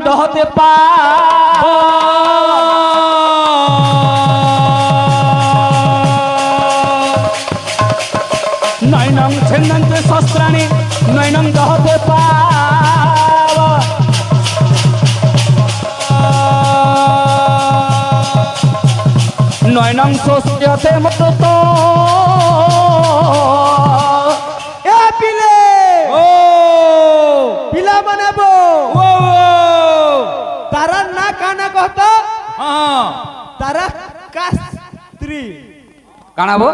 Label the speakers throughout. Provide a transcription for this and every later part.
Speaker 1: দহতে পা নয়নং ছিন্দন্তে শস্ত্রাণি নয়নং দহতে পা নয়নং শোষ্যতে মত
Speaker 2: এ পিলে
Speaker 1: ও
Speaker 2: পিলা বানাবো
Speaker 1: ও
Speaker 2: তারা না কানা কহত
Speaker 1: হ্যাঁ
Speaker 2: তারা কাস্ত্রী
Speaker 1: কানাবো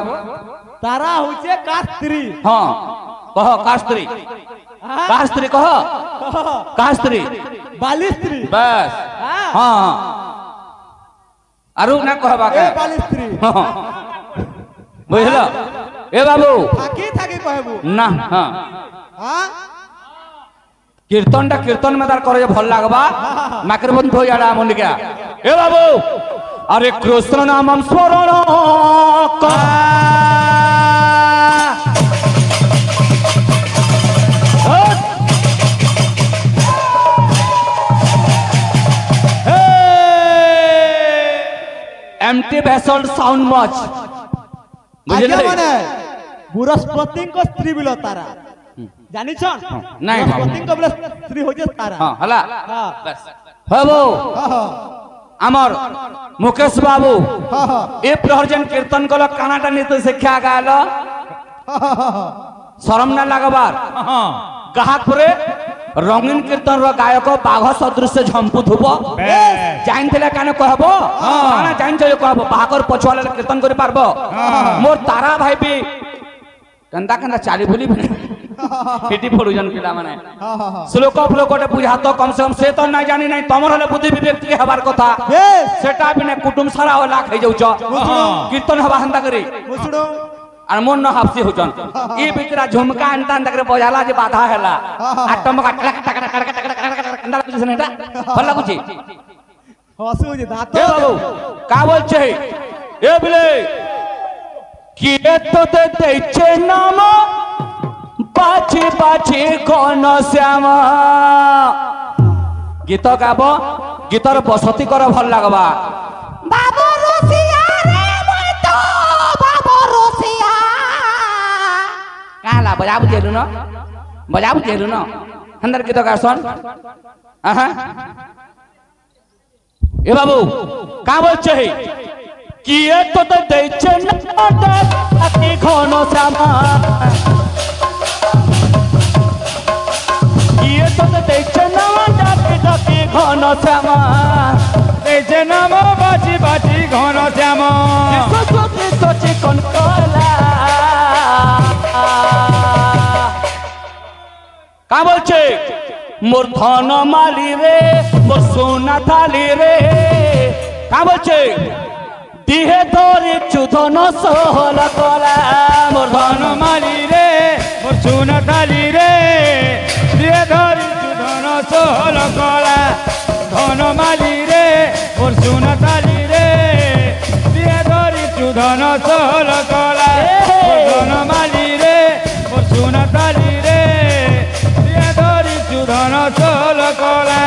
Speaker 2: তারা হচ্ছে কাস্ত্রী
Speaker 1: হ্যাঁ কহ কাস্ত্রী কাস্ত্রী কহ কাস্ত্রী
Speaker 2: বালিস্ত্রী
Speaker 1: বাস
Speaker 2: হ্যাঁ
Speaker 1: হ্যাঁ আরু না কহবা
Speaker 2: এ
Speaker 1: কে
Speaker 2: বালিস্ত্রী
Speaker 1: বুঝল এ বাবু
Speaker 2: থাকি থাকি কহবু
Speaker 1: না হ্যাঁ
Speaker 2: হ্যাঁ
Speaker 1: কীর্তনটা কীর্তন মে তার করে ভাল লাগবা মাকের বন্ধু ইয়াডা মনিকা এ বাবু আরে কৃষ্ণ নামম স্মরণ কর এমটি ভেসল সাউন্ড মচ বুঝলে
Speaker 2: আগে মানে বৃহস্পতিଙ୍କ স্ত্রী বিল তারা জানিছন
Speaker 1: নাই
Speaker 2: বৃহস্পতিଙ୍କ বিল স্ত্রী হচ্ছে তারা
Speaker 1: হ্যাঁ হলা
Speaker 2: হ্যাঁ
Speaker 1: বাবু
Speaker 2: হ্যাঁ
Speaker 1: আমার মুকেশ বাবু
Speaker 2: হ্যাঁ
Speaker 1: এ প্রহরজন কীর্তন কল কানাটা নিতে শিক্ষা গাল শরম না লাগবার গাহাক পরে রঙিন কীর্তন গায়ক বাঘ সদৃশ ঝম্পু থুব জানিলে কেন কহব কানা জানিছ কহব বাহাকর পছুয়ালে কীর্তন করে পারব মোর তারা ভাইবি কেনতা কেনতা চালি ভুলি ফিটি পড়ুজন পিলা মানে শ্লোক ফ্লোকটে বুঝা তো কমসে কম সে তো না জানি নাই তোমার হলে বুদ্ধি বিবেক টিকে হবার কথা
Speaker 2: বেশ
Speaker 1: সেটা বিনে কুটুম সারা হলা খাই যাউছ কীর্তন হবা হান্তা করে
Speaker 2: মুসুড়ো
Speaker 1: আর মন ন হাফসি হউছন ই ভিতরা ঝুমকা আনতা আনতা করে বজালা যে বাধা হেলা আর টমকা টাকা টাকা টাকা টাকা টাকা কেন্দা লাগুছে না এটা ভাল লাগুছে
Speaker 2: হসু যে দাঁত
Speaker 1: এ বাবু কা বলছে এ বলে কি তোতে দেইছে নাম বাছি বাছি কোন শ্যামা গীত গাব গীতর বসতি কর ভাল লাগবা
Speaker 3: বাবু রসিয়া রে মই তো বাবু রসিয়া
Speaker 1: কালা বজাবু জেলু ন হন্দার গীত গাছন আহা এ বাবু কা বলছে কি তোতে দেইছে না বাছি কোন শ্যামা ঘন শ্যামা
Speaker 4: এই যে নাম বাজি বাজি ঘন শ্যাম
Speaker 1: চিকন কলা কা বলছে মোর ধন মালি রে মোর সোনা থালি রে কা বলছে দিহে ধরে চুধন সোহল কলা মোর ধন
Speaker 4: ধন মালি রে মোর সোনা থালি রে দিয়ে ধরি ধন সোহল কলা ধন মালি রে মোর সোনা থালি রে দিয়ে ধরি ধন সোহল কলা ধন মালি রে মোর সোনা থালি রে দিয়ে ধরি ধন সোহল কলা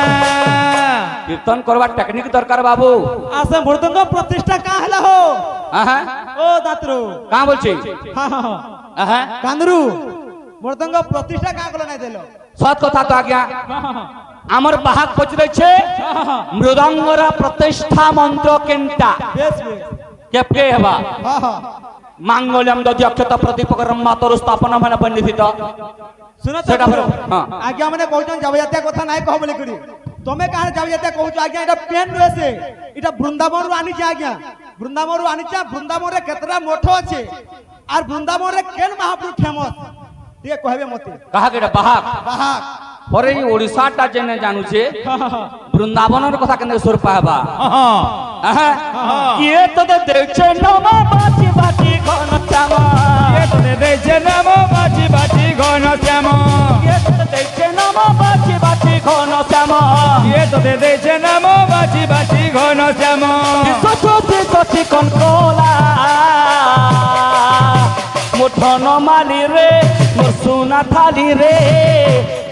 Speaker 1: কীর্তন করবার টেকনিক দরকার বাবু
Speaker 2: আসে মৃদঙ্গ প্রতিষ্ঠা কা হলা হো
Speaker 1: আহা
Speaker 2: ও দাতরু
Speaker 1: কা বলছি আহা
Speaker 2: কান্দরু মৃদঙ্গ প্রতিষ্ঠা কা কলা নাই দেলো
Speaker 1: সৎ কথা তো আজ্ঞা আমার বাহাক পচরেছে মৃদঙ্গর প্রতিষ্ঠা মন্ত্র কেনটা
Speaker 2: বেশ বেশ
Speaker 1: কেপকে হেবা
Speaker 2: হ্যাঁ হ্যাঁ
Speaker 1: মাঙ্গল্যম দধি অক্ষত প্রদীপকরম মাতর স্থাপন মানে বন্দিত
Speaker 2: শুনো তো
Speaker 1: সেটা হলো, হ্যাঁ।
Speaker 2: আজ্ঞা মানে কইছন যাবে যাতে কথা নাই কহ বলি করি তুমি কাহে যাবে যাতে কହୁছ আজ্ঞা এটা পেন রয়েছে এটা বৃন্দাবন রু আনিছে আজ্ঞা বৃন্দাবন রু আনিছে বৃন্দাবন রে কেতরা মঠ আছে আর বৃন্দাবন রে কেন মহাপ্রভু ফেমস দিয়ে কহবে মতে
Speaker 1: কাহাকে এটা বাহাক
Speaker 2: বাহাক
Speaker 1: পরে এই ওড়িশাটা জেনে জানুছে বৃন্দাবনের কথা কেন সুর পাবা আহা কিয়ে তো দেখছে নমা বাজি বাজি ঘন শ্যামা
Speaker 4: দেখছে নাম বাজি বাজি ঘন শ্যাম
Speaker 1: কিয়ে তো দেখছে নমা বাজি বাজি ঘন শ্যামা
Speaker 4: তোদের দেখছে নাম বাজি বাজি ঘন শ্যাম
Speaker 1: সচি সচি কোন কোলা মোর ধন মালি রে মোর সোনা থালি রে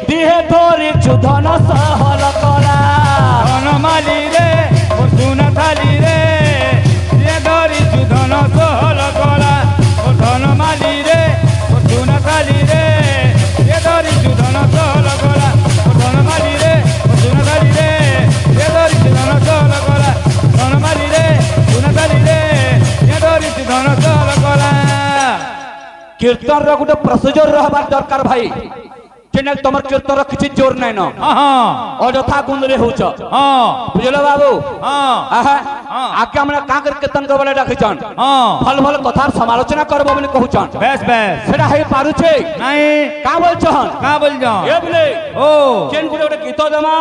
Speaker 1: দিহে ধরি ধন সহল কলা কীর্তন র গোটে প্রসিজর রহবার দরকার ভাই যেনে তোমার কীর্তন র কিছু জোর নাই ন
Speaker 4: হ্যাঁ হ্যাঁ
Speaker 1: অযথা গুন্দরে হউছ
Speaker 4: হ্যাঁ
Speaker 1: বুঝলো বাবু
Speaker 4: হ্যাঁ
Speaker 1: আহা আগে আমরা কাঁকর কীর্তন করবলে ডাকিছন
Speaker 4: হ্যাঁ
Speaker 1: ভাল ভাল কথার সমালোচনা করব বলে কহুছন
Speaker 4: বেশ বেশ
Speaker 1: সেটা হই পারুছে
Speaker 4: নাই
Speaker 1: কা বলছন
Speaker 4: কা বলছ
Speaker 1: এ বলে
Speaker 4: ও
Speaker 1: কেন গুটে গোটে গীত দেমা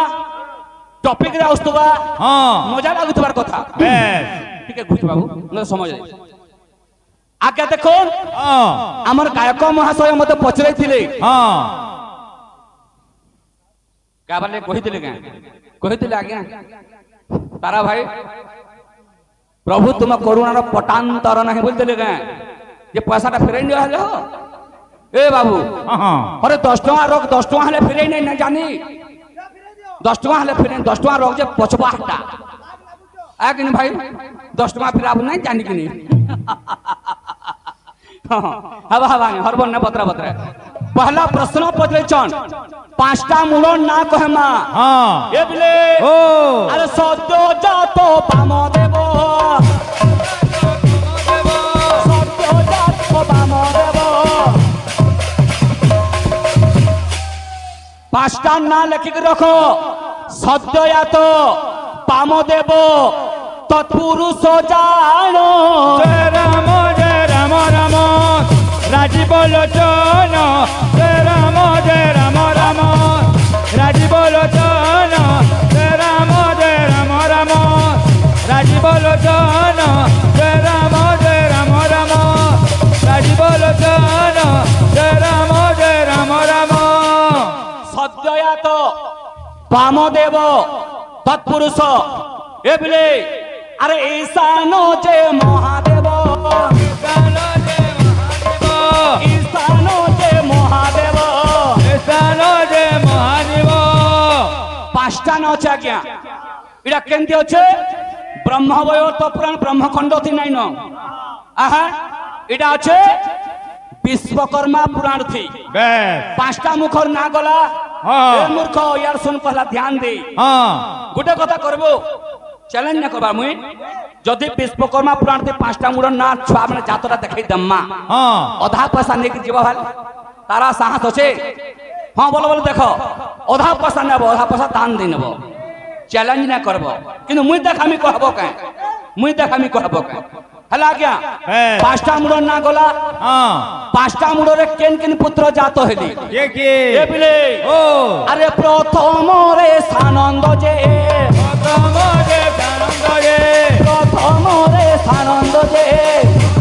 Speaker 1: টপিক রে আউস্তবা
Speaker 4: হ্যাঁ
Speaker 1: মজা লাগুতবার কথা
Speaker 4: বেশ
Speaker 1: ঠিক আছে ঘুষ বাবু না সমঝ আগে দেখুন
Speaker 4: হ্যাঁ
Speaker 1: আমার গায়ক মহাশয় মতে পচরাইছিলে
Speaker 4: হ্যাঁ
Speaker 1: কাবালে কহিଥିଲେ কেন কহিଥିଲେ আজ্ঞা তারা ভাই প্রভু তুম করুণার পটান্তর নাহি বলছিলে কেন যে পয়সাটা ফেরাই নিয়ে হলে এ বাবু
Speaker 4: হ্যাঁ
Speaker 1: আরে 10 টাকা রোগ 10 টাকা হলে ফেরাই নাই না জানি 10 টাকা হলে ফেরাই 10 টাকা রোগ যে পচবাটা আগে ভাই 10 টাকা ফেরাব নাই জানি কিনি হবা হবা হরবন না পত্রা পত্রা পহলা প্রশ্ন পচরাইছন পাঁচটা মূল না কহেমা
Speaker 4: হ্যাঁ
Speaker 1: এ বলে
Speaker 4: ও
Speaker 1: আরে সদ্য যত বাম দেব সদ্য যত বাম দেব পাঁচটা না লেখিকে রাখো সদ্য এত বাম দেব তৎপুরুষ জানো
Speaker 4: জয় রাম রাম রাজীব লোচন জয় রাম রাম রাজীব লোচন জয় রাম রাম রাজীব লোচন জয় রাম রাম রাজীব লোচন জয় রাম রাম
Speaker 1: সদ্য এত বাম দেব তৎপুরুষ এ বলে আরে ঈশান যে মহাদেব ঈশান যে মহাদেব
Speaker 4: মহাদেব
Speaker 1: পাঁচটা ন আছে আজ্ঞা এটা কেমতি আছে ব্রহ্মবয় তপুরাণ ব্রহ্মখণ্ড থি নাই ন আহা এটা আছে বিশ্বকর্মা পুরাণ থি
Speaker 4: বেশ
Speaker 1: পাঁচটা মুখর না গলা
Speaker 4: হ্যাঁ।
Speaker 1: এ মূর্খ ইয়ার শুন পহলা ধ্যান দে
Speaker 4: হ্যাঁ
Speaker 1: গোটে কথা করব চ্যালেঞ্জ না করবা মুই যদি বিশ্বকর্মা পুরাণ থি পাঁচটা মুড় না ছুয়া মানে যাতরা দেখাই দম্মা
Speaker 4: হ্যাঁ
Speaker 1: অধা পয়সা নেকি যাবা ভাল তারা সাহস আছে হ্যাঁ বলো বলো দেখো অধা পয়সা নেব অধা পয়সা দান দিয়ে নেব চ্যালেঞ্জ না করব কিন্তু মুই দেখ আমি কহব কেন মুই দেখ আমি কহব কেন হেলা আজ্ঞা
Speaker 4: হ্যাঁ।
Speaker 1: পাঁচটা মুড় না গলা
Speaker 4: হ্যাঁ
Speaker 1: পাঁচটা মুড়রে কেন কেন পুত্র জাত হইলি
Speaker 4: কে কে
Speaker 1: এ বিলে
Speaker 4: ও
Speaker 1: আরে প্রথম রে সানন্দ যে
Speaker 4: প্রথমরে সানন্দরে
Speaker 1: প্রথম রে সানন্দ যে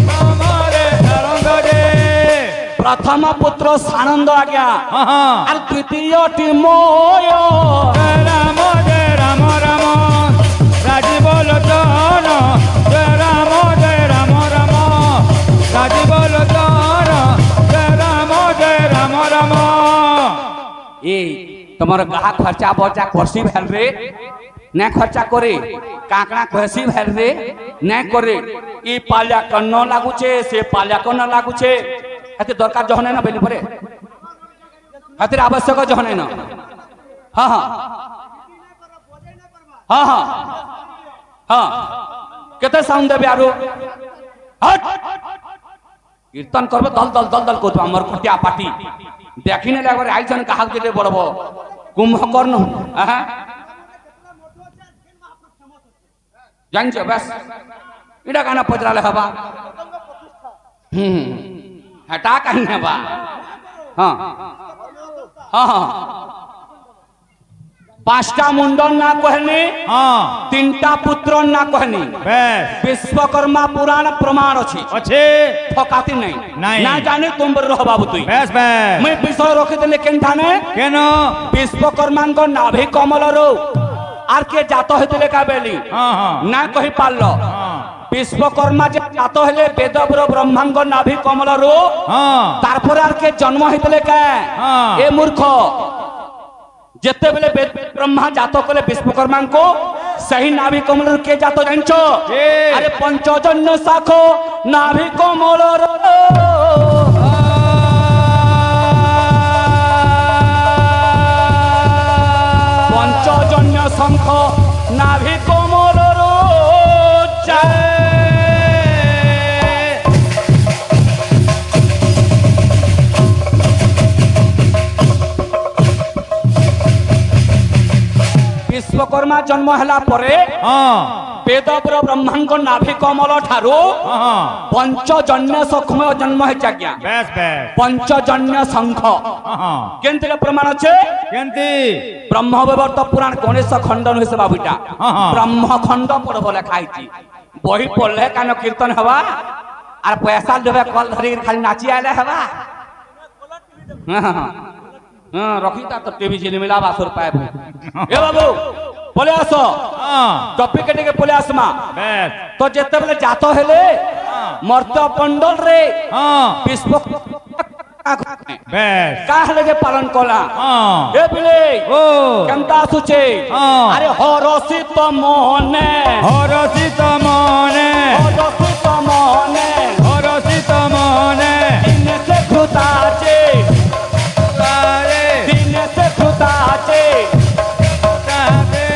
Speaker 4: প্রথমরে সানন্দরে
Speaker 1: প্রথম পুত্র সানন্দ আজ্ঞা
Speaker 4: হ্যাঁ
Speaker 1: আর তৃতীয়টি ময়
Speaker 4: রাম রাম রাজীব লোচন জয় রাম রাম রাজীব লোচন জয় রাম
Speaker 1: এই তোমার গাহা খরচা বর্চা করছি ভেল রে না খরচা করে কাকড়া কহসি ভেল রে না করে ই পালিয়া কন্ন লাগুছে সে পালিয়া কন্ন লাগুছে হাতে দরকার যখন না বেলি পরে হাতের আবশ্যক যখন না হ্যাঁ হ্যাঁ হ্যাঁ হ্যাঁ হ্যাঁ কেতে সাউন্ড দেবে আরো হট কীর্তন করবে দল দল দল দল করবে আমার কুটিয়া পাটি দেখি না একবার একজন কাহাক দিলে বড়ব কুম্ভকর্ণ হ্যাঁ জানছো ব্যাস এটা গানা পচরালে হবা হেটা কাহি হবা হ্যাঁ হ্যাঁ হ্যাঁ পাঁচটা মুন্ডন না কহনি
Speaker 4: হ্যাঁ
Speaker 1: তিনটা পুত্র না কহনি
Speaker 4: বেশ
Speaker 1: বিশ্বকর্মা পুরাণ প্রমাণ আছে
Speaker 4: আছে
Speaker 1: ঠকাতি নাই
Speaker 4: নাই।
Speaker 1: না জানি তুমি রহ বাবু তুই
Speaker 4: বেশ বেশ
Speaker 1: মুই বিষয় রখিদেলে কেনঠানে
Speaker 4: কেন
Speaker 1: বিশ্বকর্মাঙ্ক নাভি কমলରୁ আর কে জাত হইতিলে কা বেলি
Speaker 4: হ্যাঁ হ্যাঁ
Speaker 1: না কহি পারল
Speaker 4: হ্যাঁ
Speaker 1: বিশ্বকর্মা যে জাত হলে বেদব্র ব্রহ্মাঙ্গ নাভি কমলରୁ
Speaker 4: হ্যাঁ
Speaker 1: তারপরে আর কে জন্ম হইতিলে কা
Speaker 4: হ্যাঁ।
Speaker 1: এ মূর্খ যেতেবেলে ব্রহ্মা জাত কলে বিশ্বকর্মাঙ্কু সেই নাভি কমলରୁ কে জাত জানছ
Speaker 4: কে?
Speaker 1: আরে পঞ্চজন্য শাখ নাভি কমলରୁ পঞ্চজন্য শঙ্খ নাভি কমলରୁ যায় ବିଶ୍ୱକର୍ମା ଜନ୍ମ ହେଲା ପରେ
Speaker 4: ହଁ
Speaker 1: ବେଦପୁର ବ୍ରହ୍ମାଙ୍କ ନାଭି କମଳ ଠାରୁ
Speaker 4: ହଁ
Speaker 1: ପଞ୍ଚଜନ୍ୟ ଶଙ୍ଖ ଜନ୍ମ ହେଇଛି ଆଜ୍ଞା।
Speaker 4: ବେଶ ବେଶ
Speaker 1: ପଞ୍ଚଜନ୍ୟ ଶଙ୍ଖ
Speaker 4: ହଁ
Speaker 1: କେମିତି ପ୍ରମାଣ ଅଛି?
Speaker 4: କେମିତି
Speaker 1: ବ୍ରହ୍ମବୈବର୍ତ ପୁରାଣ ଗଣେଶ ଖଣ୍ଡ ନୁହେଁ ସେ ବାବୁଟା,
Speaker 4: ହଁ, ହଁ।
Speaker 1: ବ୍ରହ୍ମଖଣ୍ଡ ପର୍ବ ଲେଖା ହେଇଛି। ବହି ପଢିଲେ କାନ କୀର୍ତ୍ତନ ହବା আর পয়সা দেবে কল ধরি খালি নাচি আইলে হবা। হ্যাঁ রখি তা তো টিভি ঝিলমিলা বাসর পাইব। এ বাবু পলে আস,
Speaker 4: হ্যাঁ
Speaker 1: টপিকে টিকে পলে আসমা।
Speaker 4: বেশ
Speaker 1: তো যেতেবেলে জাত হেলে মর্ত পণ্ডল রে
Speaker 4: হ্যাঁ
Speaker 1: বিষ্প
Speaker 4: বেশ
Speaker 1: কাহলে যে পালন কলা
Speaker 4: হ্যাঁ
Speaker 1: এ বিলে
Speaker 4: ও
Speaker 1: কেমতা আসুছে?
Speaker 4: হ্যাঁ।
Speaker 1: আরে হরসিত মনে
Speaker 4: হরষিত মনে
Speaker 1: হরসিত মনে
Speaker 4: হরষিত মনে
Speaker 1: দিনে সে খুদাছে
Speaker 4: তারে
Speaker 1: দিনে সে খুদাছে
Speaker 4: তারে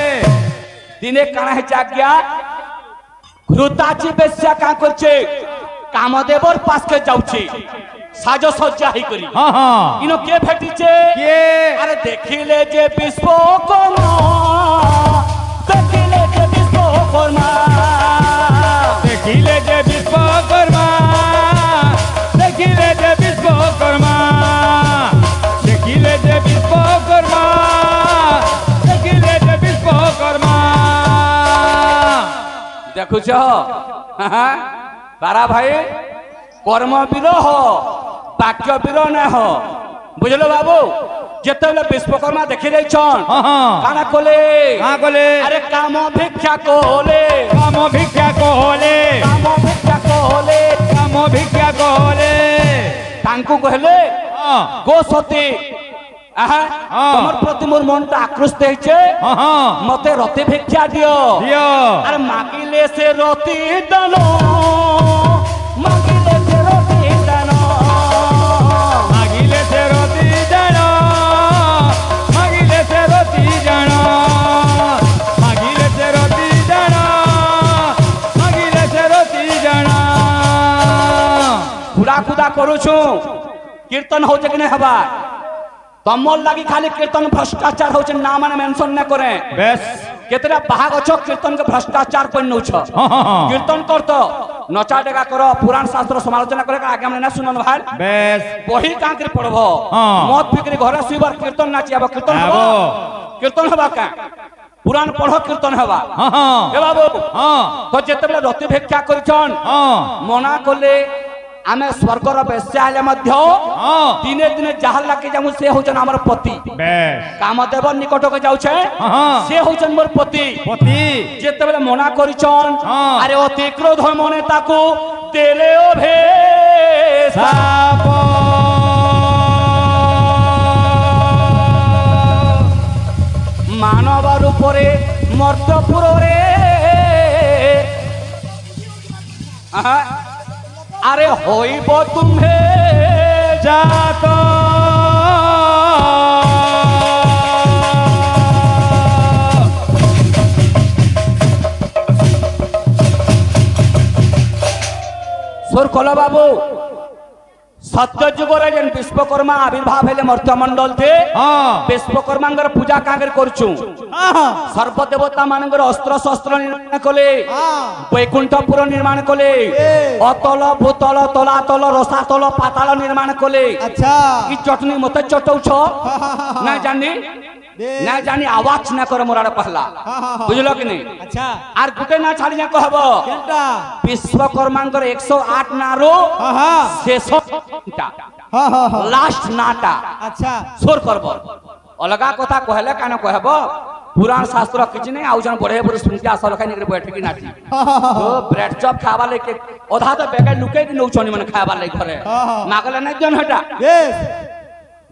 Speaker 1: দিনে কানা হয়েছে আজ্ঞা ঘৃতাচি বেশ্যা কা করছে কামদেবর পাশকে যাচ্ছে সাজসজ্জা হই করি।
Speaker 4: হ্যাঁ হ্যাঁ
Speaker 1: ইনো কে ভেটিছে?
Speaker 4: কে
Speaker 1: আরে দেখিলে যে বিশ্বকর্মা, দেখিলে যে বিশ্বকর্মা,
Speaker 4: দেখিলে যে বিশ্বকর্মা, দেখিলে যে বিশ্বকর্মা, দেখিলে যে বিশ্বকর্মা, দেখিলে যে বিশ্বকর্মা।
Speaker 1: দেখুছ তারা ভাই কর্মবীর হ বাক্য বীর না হ, বুঝলো বাবু? যেতবে বিশ্বকর্মা দেখি যাইছন
Speaker 4: হ্যাঁ হ্যাঁ
Speaker 1: কানা কলে
Speaker 4: কাঁ কলে
Speaker 1: আরে কাম ভিক্ষা কলে
Speaker 4: কাম ভিক্ষা কহলে,
Speaker 1: কাম ভিক্ষা কলে
Speaker 4: কাম ভিক্ষা কহলে।
Speaker 1: তাঙ্কু কহিলে
Speaker 4: হ্যাঁ
Speaker 1: গো সতী
Speaker 4: হ্যাঁ।
Speaker 1: তোমার প্রতি মোর মনটা আকৃষ্ট হয়েছে,
Speaker 4: হ্যাঁ হ্যাঁ
Speaker 1: মতে রতি ভিক্ষা দিও।
Speaker 4: দিও
Speaker 1: আর মাগিলে সে রতি দান, মাগিলে সে রতি দান,
Speaker 4: মাগিলে সে রতি জান, মাগিলে সে রতি জান, মাগিলে সে রতি জান, মাগিলে সে রতি জান।
Speaker 1: খুদা খুদা করুছু কীর্তন হচ্ছে কি না হবা? তমর লাগি খালি কীর্তন ভ্রষ্টাচার হচ্ছে না মানে মেনশন না করে।
Speaker 4: বেশ
Speaker 1: কেতটা বাহাগ অছ কীর্তনকে ভ্রষ্টাচার করে নৌছ।
Speaker 4: হ্যাঁ হ্যাঁ হ্যাঁ
Speaker 1: কীর্তন করত নচা ডেকা কর পুরাণ শাস্ত্র সমালোচনা করে আগে আমরা না শুনন ভাই
Speaker 4: বেশ
Speaker 1: বহি কাঁকরি পড়ব
Speaker 4: হ্যাঁ।
Speaker 1: মদ ফিকরি ঘরে শুইবার কীর্তন নাচি হব, কীর্তন হব
Speaker 4: হব।
Speaker 1: কীর্তন হবা কা পুরাণ পড় কীর্তন হবা।
Speaker 4: হ্যাঁ হ্যাঁ
Speaker 1: এ বাবু
Speaker 4: হ্যাঁ
Speaker 1: তো যেতবে রতি ভিক্ষা করছন
Speaker 4: হ্যাঁ
Speaker 1: মনা কলে আমি স্বর্গর বেশ্যা হলে মধ্য
Speaker 4: হ্যাঁ
Speaker 1: দিনে দিনে যাহার লাগে যাবো সে হচ্ছেন আমার পতি।
Speaker 4: বেশ
Speaker 1: কামদেবর নিকটকে যাচ্ছে
Speaker 4: হ্যাঁ
Speaker 1: সে হচ্ছেন মোর পতি।
Speaker 4: পতি
Speaker 1: যেতেবেলে মনা করিছন
Speaker 4: হ্যাঁ।
Speaker 1: আরে অতি ক্রোধ মনে তাকু তেলে ভে
Speaker 4: সাপ
Speaker 1: মানবর উপরে মর্তপুর রে আহা, আরে হইব তুমে
Speaker 4: জাত
Speaker 1: সোর কল বাবু সত্য যুগরে যেন বিশ্বকর্মা আবির্ভাব হেলে মর্ত্যমণ্ডল থে
Speaker 4: হ্যাঁ
Speaker 1: বিশ্বকর্মাঙ্কর পূজা কাঙ্কের করছু। সর্বদেবতা মানঙ্কর অস্ত্র শস্ত্র নির্মাণ কলে, বৈকুণ্ঠপুর নির্মাণ কলে, অতল ভূতল তলাতল রসাতল পাতাল নির্মাণ কলে।
Speaker 2: আচ্ছা
Speaker 1: কি চটনি মতে চটৌছ না জানি না জানি আওয়াজ না করে মোরারে পহলা, বুঝলো কি নি?
Speaker 2: আচ্ছা
Speaker 1: আর গুটে না ছাড়ি না কহব
Speaker 2: কেনটা
Speaker 1: বিশ্বকর্মাঙ্কর 108 নারো শেষ লাস্ট নাটা
Speaker 2: আচ্ছা
Speaker 1: সোর করব। অলগা কথা কহলে কেন কহব পুরাণ শাস্ত্র কিছু নেই আউজন বড়ে বড়ে শুনতে আসল খাই নিকরে বৈঠকি নাচি তো ব্রেড চপ খাবার লাগে অধা তো বেগে লুকে কি নৌছনি মানে খাবার লাগে ঘরে মাগলে নাই জন হটা
Speaker 2: বেশ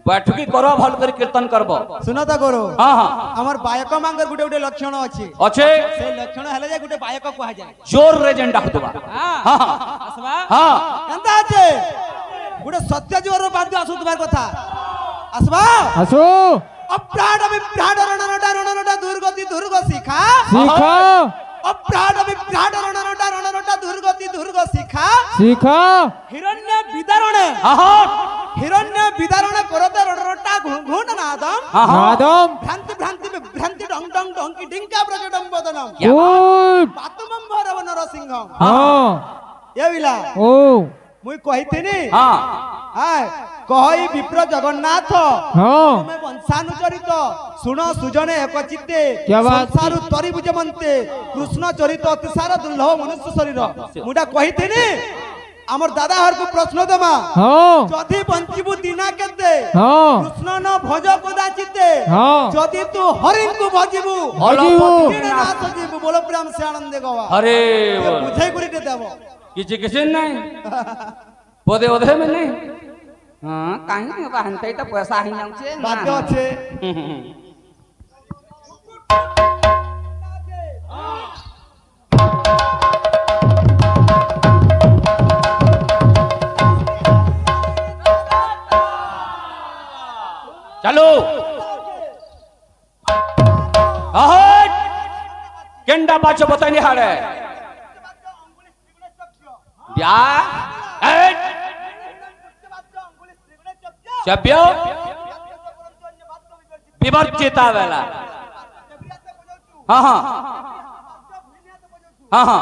Speaker 1: বৈঠকি করো ভাল করে কীর্তন করব।
Speaker 2: শুনো তো করো
Speaker 1: হ্যাঁ হ্যাঁ
Speaker 2: আমার বায়ক মাঙ্গর গুটে গুটে লক্ষণ আছে,
Speaker 1: আছে
Speaker 2: সেই লক্ষণ হেলে যে গুটে বায়ক কুয়া যায়।
Speaker 1: জোর রেজেন্ট ডাকুবা। হ্যাঁ হ্যাঁ হ্যাঁ
Speaker 2: কেনতা আছে গুটে সত্য জোর বাদ আসু তোমার কথা আসবা
Speaker 4: আসো
Speaker 2: অপ্রাণ বিভ্রাণ রণনটা রণনটা দুর্গতি দুর্গ শিখা
Speaker 4: শিখা
Speaker 2: অভ্রাট বিভ্রাট রণরটা দুর্গতি দুর্গ শিখা
Speaker 4: শিখা
Speaker 2: হিরণ্য বিদারণে
Speaker 1: আহা
Speaker 2: হিরণ্য বিদারণে করতে রণরটা ঘুণ নাদম
Speaker 1: আহা
Speaker 4: নাদম
Speaker 2: ভ্রান্তি ভ্রান্তি বিভ্রান্তি ডং ডং ডঙ্কি ডিঙ্কা প্রজডম বদনম
Speaker 4: উট
Speaker 2: বাতমম ভরব নরসিংহ
Speaker 4: হ্যাঁ
Speaker 2: এবিলা
Speaker 4: ও
Speaker 2: মুই কহিতিনি
Speaker 1: হ্যাঁ
Speaker 2: হ্যাঁ কই বিপ্র জগন্নাথ
Speaker 4: হ্যাঁ
Speaker 2: তুমি বংশানুচরিত শুণ সুজনে একচিত্তে
Speaker 4: क्या बात?
Speaker 2: সংসারু তরি বুঝমন্তে কৃষ্ণ চরিত অতিসার দুর্লভ মনুষ্য শরীর মুটা কহিতিনি আমার দাদা হরকু প্রশ্ন দেমা
Speaker 4: হ্যাঁ
Speaker 2: যদি বঞ্চিবু দিনা কেতে
Speaker 4: হ্যাঁ
Speaker 2: কৃষ্ণ ন ভজ কদাচিতে
Speaker 4: হ্যাঁ
Speaker 2: যদি তু হরিଙ୍କୁ ভজিবু
Speaker 4: ভজিবু।
Speaker 2: দিনে না সজিবু বল প্রেম সে আনন্দে গবা
Speaker 1: अरे
Speaker 2: বুঝাই করিতে দেব
Speaker 1: किसी किसी नहीं पदे ओधे में नहीं हाँ कहीं बाहनते तो पैसा ही जाऊँ छे
Speaker 2: বাদ্য আছে
Speaker 1: चलो आहट केंडा बाचो बताइए हारे ब्या एट चप्यो विवर्जिता वेला हाँ हाँ हाँ हाँ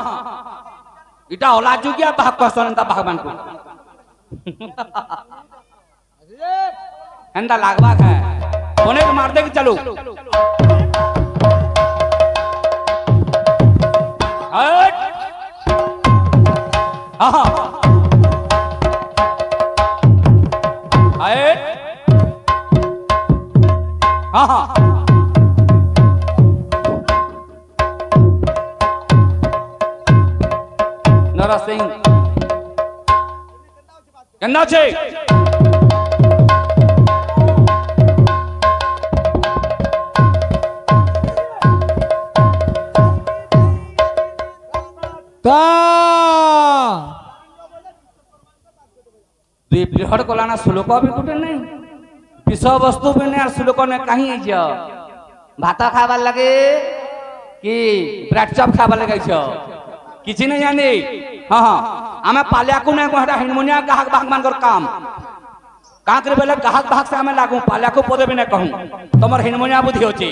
Speaker 1: इटा होला जुगिया भाग क्वेश्चन ता भगवान को एंदा लागवा है कोने को मार दे कि चलो हट हाँ हाँ हट हाँ हाँ नरा सिंह गन्ना छे
Speaker 4: ता
Speaker 1: दुई बृहद कलाना श्लोक भी गुटे नहीं विषय वस्तु भी नहीं श्लोक ने कहीं जा भात खाबार लगे कि ब्रेड चप खाबार लगे किसी नहीं जाने हाँ हाँ आमे पालिया को नहीं कहता हिनमुनिया गाहक भाग मान कर काम कहाँ करे पहले गाहक भाग से हमें लागू पालिया को पदे भी नहीं कहूँ तुम्हारे हिनमुनिया बुद्धि होची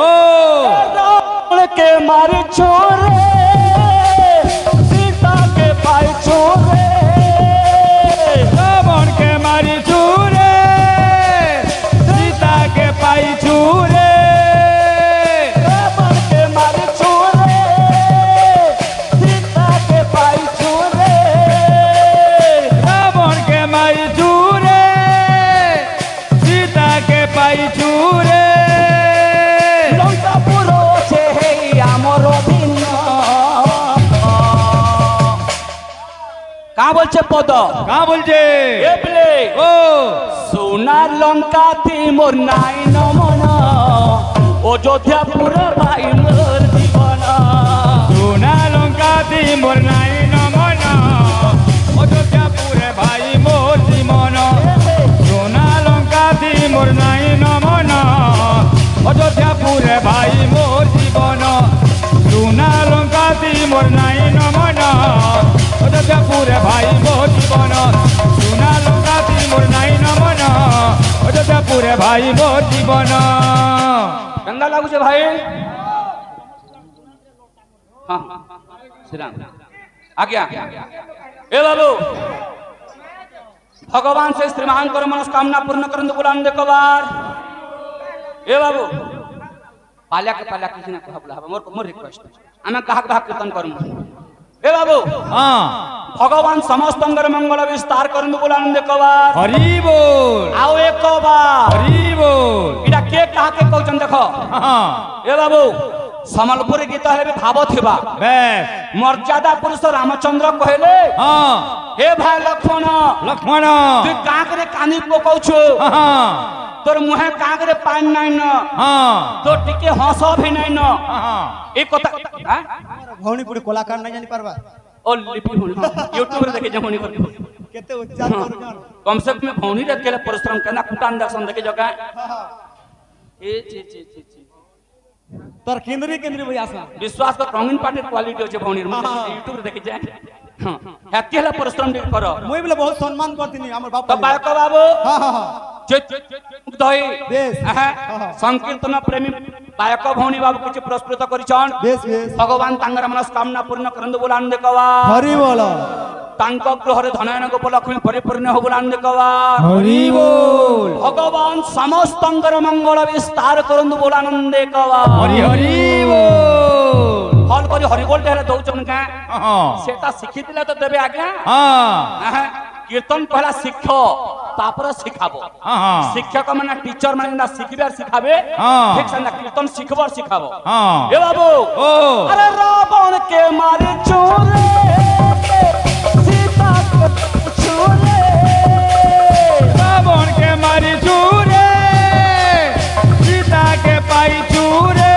Speaker 4: ओ
Speaker 1: रावण के मारे छोरे सीता के पाए छोरे
Speaker 4: रावण के मारी छूरे सीता के पाई छूरे
Speaker 1: रावण के मारे छोरे सीता के पाए छोरे
Speaker 4: रावण के मारी छूरे सीता के पाई छूरे
Speaker 1: लंका पुरो छे आमर दिन का बोलছে পদ
Speaker 4: कहाँ बोलছে
Speaker 1: এপলে
Speaker 4: ओ
Speaker 1: সোনার লঙ্কা তে মোর নাই নমন অযোধ্যাপুর ভাই মোর জীবন
Speaker 4: সোনা লঙ্কা দি মোর নাই নমন অযোধ্যাপুরে ভাই মোর জীবন সোনা লঙ্কা দি মোর নাই নমন অযোধ্যাপুরে ভাই মোর জীবন সোনা লঙ্কা দি মোর নাই নমন অযোধ্যাপুরে ভাই মোর জীবন সোনা লঙ্কা দি মোর নাই নমন অযোধ্যাপুরে ভাই মোর জীবন
Speaker 1: গঙ্গা লাগুছে ভাই हाँ श्री राम आज्ञा ए बाबू भगवान से श्रीमान कर मनस्कामना पूर्ण करन बुलान देखो बार ए बाबू पाल्या किसी ने कहबला मोर मोर रिक्वेस्ट आमे काहक भाग कीर्तन करम ए बाबू
Speaker 4: हाँ
Speaker 1: भगवान समस्त अंगर मंगल विस्तार करन बुलान देखो बार
Speaker 4: हरि बोल
Speaker 1: आओ एक बार
Speaker 4: हरि बोल
Speaker 1: इडा के काहा के कहचन देखो
Speaker 4: हाँ
Speaker 1: ए बाबू सम्बलपुरी गीत हेले भी भाव थिबा
Speaker 4: बेस
Speaker 1: मर्यादा पुरुष रामचंद्र कहले
Speaker 4: हाँ
Speaker 1: हे भाई लक्ष्मण
Speaker 4: लक्ष्मण
Speaker 1: तू काकरे कानी पकाउछु
Speaker 4: हाँ
Speaker 1: तोर मुहे काकरे पानी নাই ন
Speaker 4: हाँ
Speaker 1: तो टिके हंस भी নাই ন
Speaker 4: हाँ
Speaker 1: এই কথা হ্যাঁ
Speaker 2: ভৌনি পুরি কলাকার নাই জানি পারবা
Speaker 1: ओ लिपि हुन यूट्यूब रे देखे जमोनी कर
Speaker 2: কেতে উচ্চার করুছন
Speaker 1: कम से कम भौनी रे केले परिश्रम करना कुटान दर्शन देखे जगह ए ची ची ची ची
Speaker 2: তোর কেন্দ্রে কেন্দ্রে বই আসা
Speaker 1: विश्वास कर रंगीन पार्टी क्वालिटी अच्छे भौनी यूट्यूब देखी जाए हेती हला परिश्रम टिके कर
Speaker 2: মুই বলে বহুত সম্মান করতিনি আমার বাপ
Speaker 1: तो बालक बाबू
Speaker 2: হ্যাঁ হ্যাঁ হ্যাঁ
Speaker 1: দই
Speaker 2: বেশ।
Speaker 1: সংকীর্তন প্রেমী বালক ভৌনী বাবু কিছু পুরস্কৃত করিছন
Speaker 2: বেশ বেশ
Speaker 1: ভগবান তাঙ্গর মনস্কামনা পূর্ণ করন্তু বলে আনন্দকবা
Speaker 2: হরি বল
Speaker 1: তাঙ্ক গৃহরে ধনয়ন গোপলক্ষ্মী পরিপূর্ণ হব বলে আনন্দকবা
Speaker 4: হরি বল
Speaker 1: ভগবান সমস্তঙ্কর মঙ্গল বিস্তার করন্তু বলে আনন্দকবা
Speaker 4: হরি হরি বল
Speaker 1: হল করে হরি বলতে হলে দৌচন কা
Speaker 4: হ্যাঁ
Speaker 1: সেটা শিখিলে তো দেবে আজ্ঞা
Speaker 4: হ্যাঁ
Speaker 1: কীর্তন পহলা শিক্ষ তারপরে শিখাবো
Speaker 4: হ্যাঁ
Speaker 1: শিক্ষক মানে টিচার মানে না শিখবে আর শিখাবে
Speaker 4: হ্যাঁ।
Speaker 1: ঠিক আছে না কীর্তন শিখবো আর শিখাবো
Speaker 4: হ্যাঁ
Speaker 1: এ বাবু
Speaker 4: ও
Speaker 1: अरे रावण के मारे चोरे सीता को छोरे
Speaker 4: रावण के मारी चूरे सीता के पाई चूरे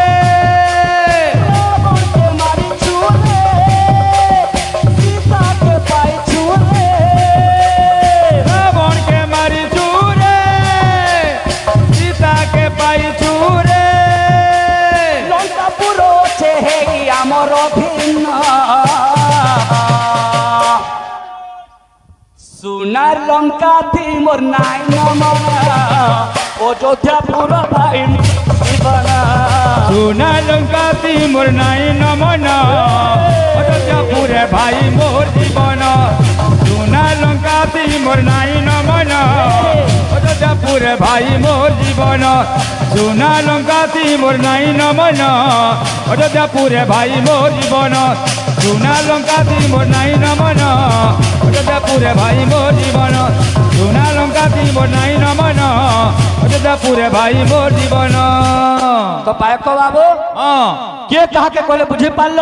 Speaker 1: रावण के मारे चोरे सीता के पाई छोरे
Speaker 4: रावण के मारी चूरे सीता के पाई चूरे
Speaker 1: लंका पुरो छे हे आमर ভিন্ন সোনার লঙ্কা থি মোর নাই নমনা অযোধ্যা পুরো ভাই জীবনা
Speaker 4: सोना लंका ती मोर नाई नमन अयोध्यापुरे भाई मोर जीवन सोना लंका ती मोर नाई नमन अयोध्यापुरे भाई मोर जीवन सोना लंका ती मोर नाई नमन अयोध्यापुरे भाई मोर जीवन सोना लंका ती मोर नाई नमन अयोध्यापुरे भाई मोर जीवन सोना लंका ती मोर नाई नमन अयोध्यापुरे भाई मोर जीवन
Speaker 1: তো পায়ক বাবু
Speaker 4: हाँ
Speaker 1: কে কাহাকে কলে বুঝি পারল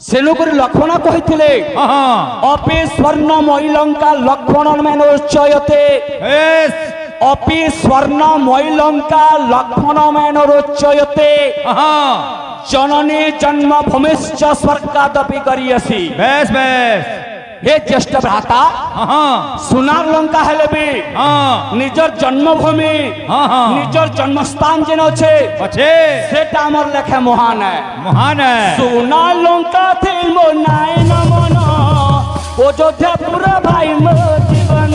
Speaker 1: সেনুকুরি লক্ষ্মণ কহিଥିଲେ
Speaker 4: हाँ
Speaker 1: অপি স্বর্ণ মৈলঙ্কা লক্ষ্মণ মেন উচ্চয়তে
Speaker 4: एस
Speaker 1: অপি স্বর্ণ মৈলঙ্কা লক্ষ্মণ মেন উচ্চয়তে
Speaker 4: हाँ
Speaker 1: জননী জন্মভূমিশ্চ স্বর্গাদপি করিয়সি
Speaker 4: बेस बेस
Speaker 1: হে জ্যেষ্ঠ ভ্রাতা
Speaker 4: हाँ
Speaker 1: সোনার লঙ্কা হেলে বি
Speaker 4: हाँ
Speaker 1: নিজের জন্মভূমি
Speaker 4: हाँ हाँ
Speaker 1: নিজের জন্মস্থান যেন আছে
Speaker 4: अच्छे
Speaker 1: সেটা আমার লেখা মহান
Speaker 4: महान है
Speaker 1: সোনা লঙ্কা থিল মো নাই নমন অযোধ্যা পুরা ভাই মো জীবন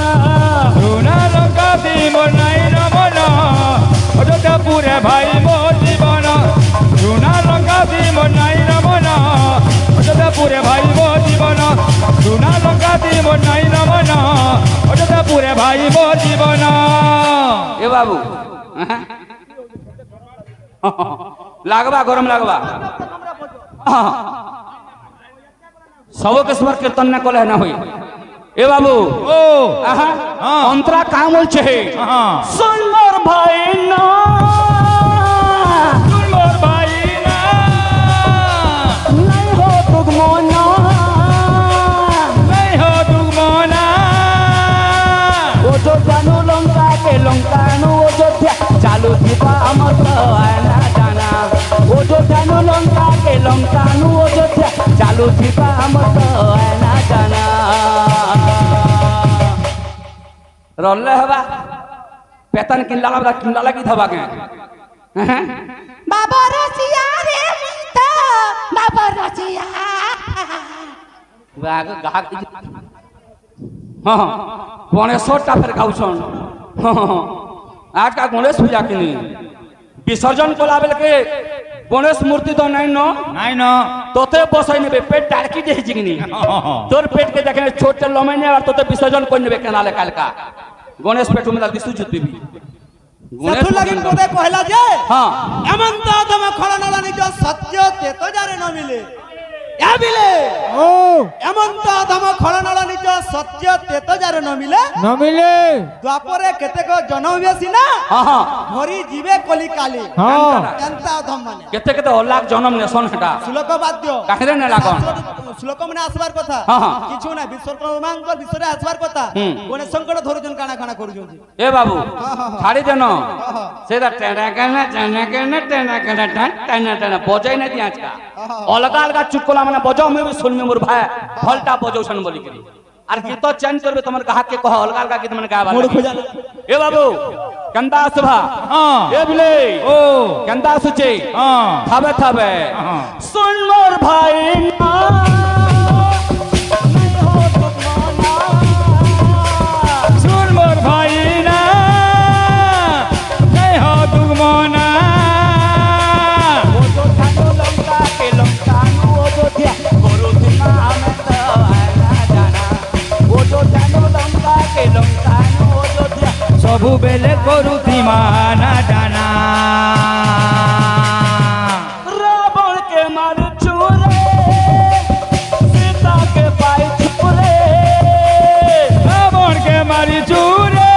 Speaker 4: सोना लंका दी मोर नाई नमन अयोध्यापुरे भाई मोर जीवन सोना लंका दी मोर नाई नमन अयोध्यापुरे भाई मोर जीवन सोना लंका दी मोर नाई नमन अयोध्यापुरे भाई मोर जीवन
Speaker 1: এ বাবু লাগবা গরম লাগবা सबके स्वर कीर्तन न कले ना हुई ए बाबू
Speaker 4: ओ
Speaker 1: आहा
Speaker 4: हाँ।
Speaker 1: अंतरा काम बोलছে
Speaker 4: हाँ
Speaker 1: सुंदर भाई ना
Speaker 4: मोर भाई ना
Speaker 1: नहीं हो तुगमोना
Speaker 4: नहीं हो दुगमना
Speaker 1: ओ जो जानू लंकानु ओ जो चालू दीपा अमर आना जाना ओ जो जानू लंकानु ओ जो चालू दीपा अमर आना जाना रोले हवा पेतन किल्ला लगी थवा के
Speaker 3: बाबा रसिया रे मुंता बाबा रसिया
Speaker 1: गाहक हाँ गणेशटा फिर गाउछन आज का गणेश पूजा किनी विसर्जन कला बेल के गणेश मूर्ति तो नहीं नो
Speaker 4: नहीं ना
Speaker 1: तोते बसई नेबे पेट टारकी दे जिगनी तोर पेट के देखे छोटे लमैने और तोते विसर्जन कोइ नेबे केनाले कालका गणेश पेट में दिसु जुत भी
Speaker 2: সেতু লাগি কোদে কহলা যে
Speaker 1: हाँ
Speaker 2: এমন তো তমে খলনলা নিজ সত্য তেতো জারে ন মিলে এ মিলে
Speaker 4: ओ
Speaker 2: এমন তো তমে খলনলা নিজ সত্য তেতো জারে ন মিলে
Speaker 4: न मिले
Speaker 2: দ্বাপরে কেতেক জনম বেশি না
Speaker 1: हाँ हाँ
Speaker 2: ঘরি জিবে কলি কালি
Speaker 4: हाँ
Speaker 2: এন্তা অধম মানে
Speaker 1: केते केते अलाक जन्म नेसन हेटा
Speaker 2: শ্লোক বাদ্য
Speaker 1: কাহিরে না লাগন
Speaker 2: শ্লোক মানে আসবার কথা
Speaker 1: হ্যাঁ, হ্যাঁ।
Speaker 2: কিছু না বিশ্বকর্মাঙ্কর বিশ্বরে আসবার কথা
Speaker 1: হুম।
Speaker 2: গণেশঙ্কর ধরুজন কানা কানা করুজন
Speaker 1: ए बाबू
Speaker 2: हाँ, हाँ।
Speaker 1: छाड़ी देनो
Speaker 2: हाँ।
Speaker 1: सेदा टेना बजाई ना दिया आज का
Speaker 2: हाँ।
Speaker 1: अलगा अलगा चुटकुला माने बजाओ मैं भी सुन में मोर भाई भलटा बजाओ सन बोली करी আর গীত চেঞ্জ করবে তোমার গাহক কে কহ অলগা অলগা গীত মানে গাবা
Speaker 2: মোড় খোঁজা
Speaker 1: এ বাবু কেনতা আসবা
Speaker 4: হ্যাঁ
Speaker 1: এ বিলে
Speaker 4: ও
Speaker 1: কেনতা আসুছে
Speaker 4: হ্যাঁ
Speaker 1: থাবে থাবে
Speaker 4: হ্যাঁ
Speaker 1: सुन मोर भाई ना नहीं हो तुम मौला
Speaker 4: सुन मोर भाई ना नहीं हो दुगमना
Speaker 1: वो जो जानो लंका के लंकानु वो जो दिया गुरु तुमा में तो आना जाना वो जो जानो लंका के लंकानु वो जो दिया
Speaker 4: सबु बेले करुती माना जाना
Speaker 1: रावण के मार चूरे सीता के पाय छुरे
Speaker 4: रावण के मारी चूरे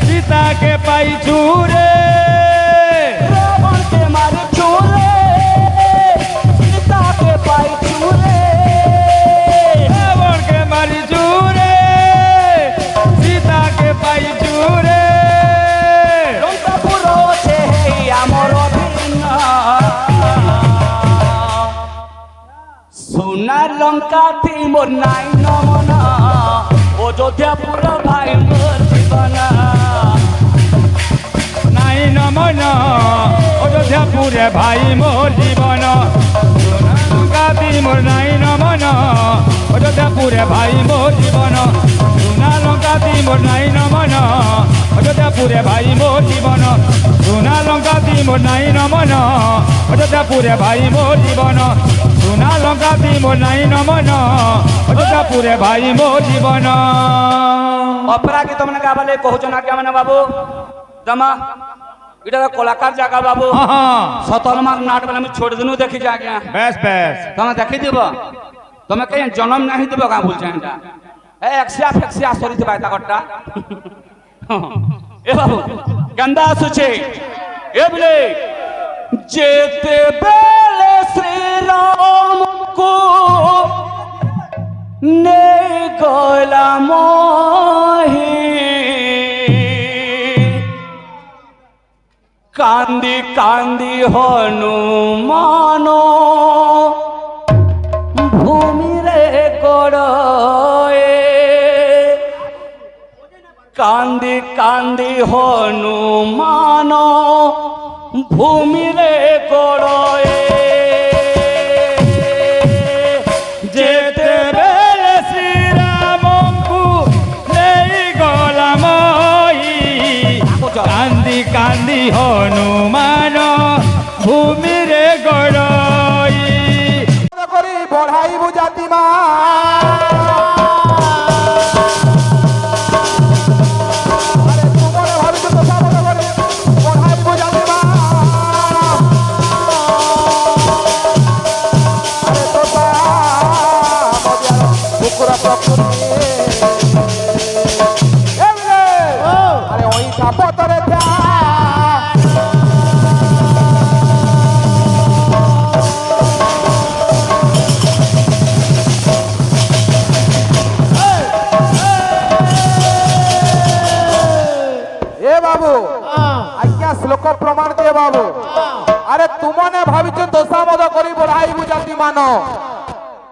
Speaker 4: सीता के पाई चूरे
Speaker 1: रावण के मार चूरे सीता के पाय छुरे
Speaker 4: रावण के मारी चूरे सीता के पाई चूरे
Speaker 1: লঙ্কাপুর আছে আমার অধীন সোনার লঙ্কা থি মোর নাই নমনা অযোধ্যাপুর ভাই মোর জীবন
Speaker 4: নাই নমন অযোধ্যাপুরে ভাই মোর জীবন লঙ্কাতি মোর নাই নমন অযোধ্যাপুরে ভাই মোর জীবন সোনা লঙ্কাতি মোর নাই নমন অযোধ্যাপুরে ভাই মোর জীবন সোনা লঙ্কাতি মোর নাই নমন অযোধ্যাপুরে ভাই মোর জীবন সোনা লঙ্কাতি মোর নাই নমন অযোধ্যাপুরে ভাই মোর জীবন
Speaker 1: অপেরা গীত মানে গাবালে কহুছ না কে মানে বাবু জমা এটা তো কলাকার জায়গা বাবু সতলমার নাট বেলা আমি ছোট দিনও দেখি যা আজ্ঞা
Speaker 4: বেশ বেশ
Speaker 1: তুমি দেখি দিব তুমি কে জন্ম নাহি দিব কা বলছেন এটা এ একশিয়া ফেকশিয়া সরি দিবা এটা কটটা এ বাবু গন্দা আসুছে এ বলে যেতে বেলে শ্রীরাম কো নে গলা মোহি কান্দি কান্দি হনুমান ভূমিরে গড়ে কান্দি কান্দি হনুমান ভূমিরে গড়ে
Speaker 4: যেতে বেলে শ্রীরামঙ্কু নেই গলাময়ী কান্দি কান্দি হনুমান ভূমিরে গড়ই
Speaker 5: করি বড়াইব জাতিমা আরে তোমার ভাবিত তো সামনে করে বড়াইব জাতিমা আরে তোতা মদিয়ার বুকুরা প্রকৃতি এমনে আরে ওই কাপতরে থা ए बाबू आज्ञा श्लोक प्रमाण दे बाबू अरे तुमने भाविच दोषामद करी बढ़ाइबु जाति मान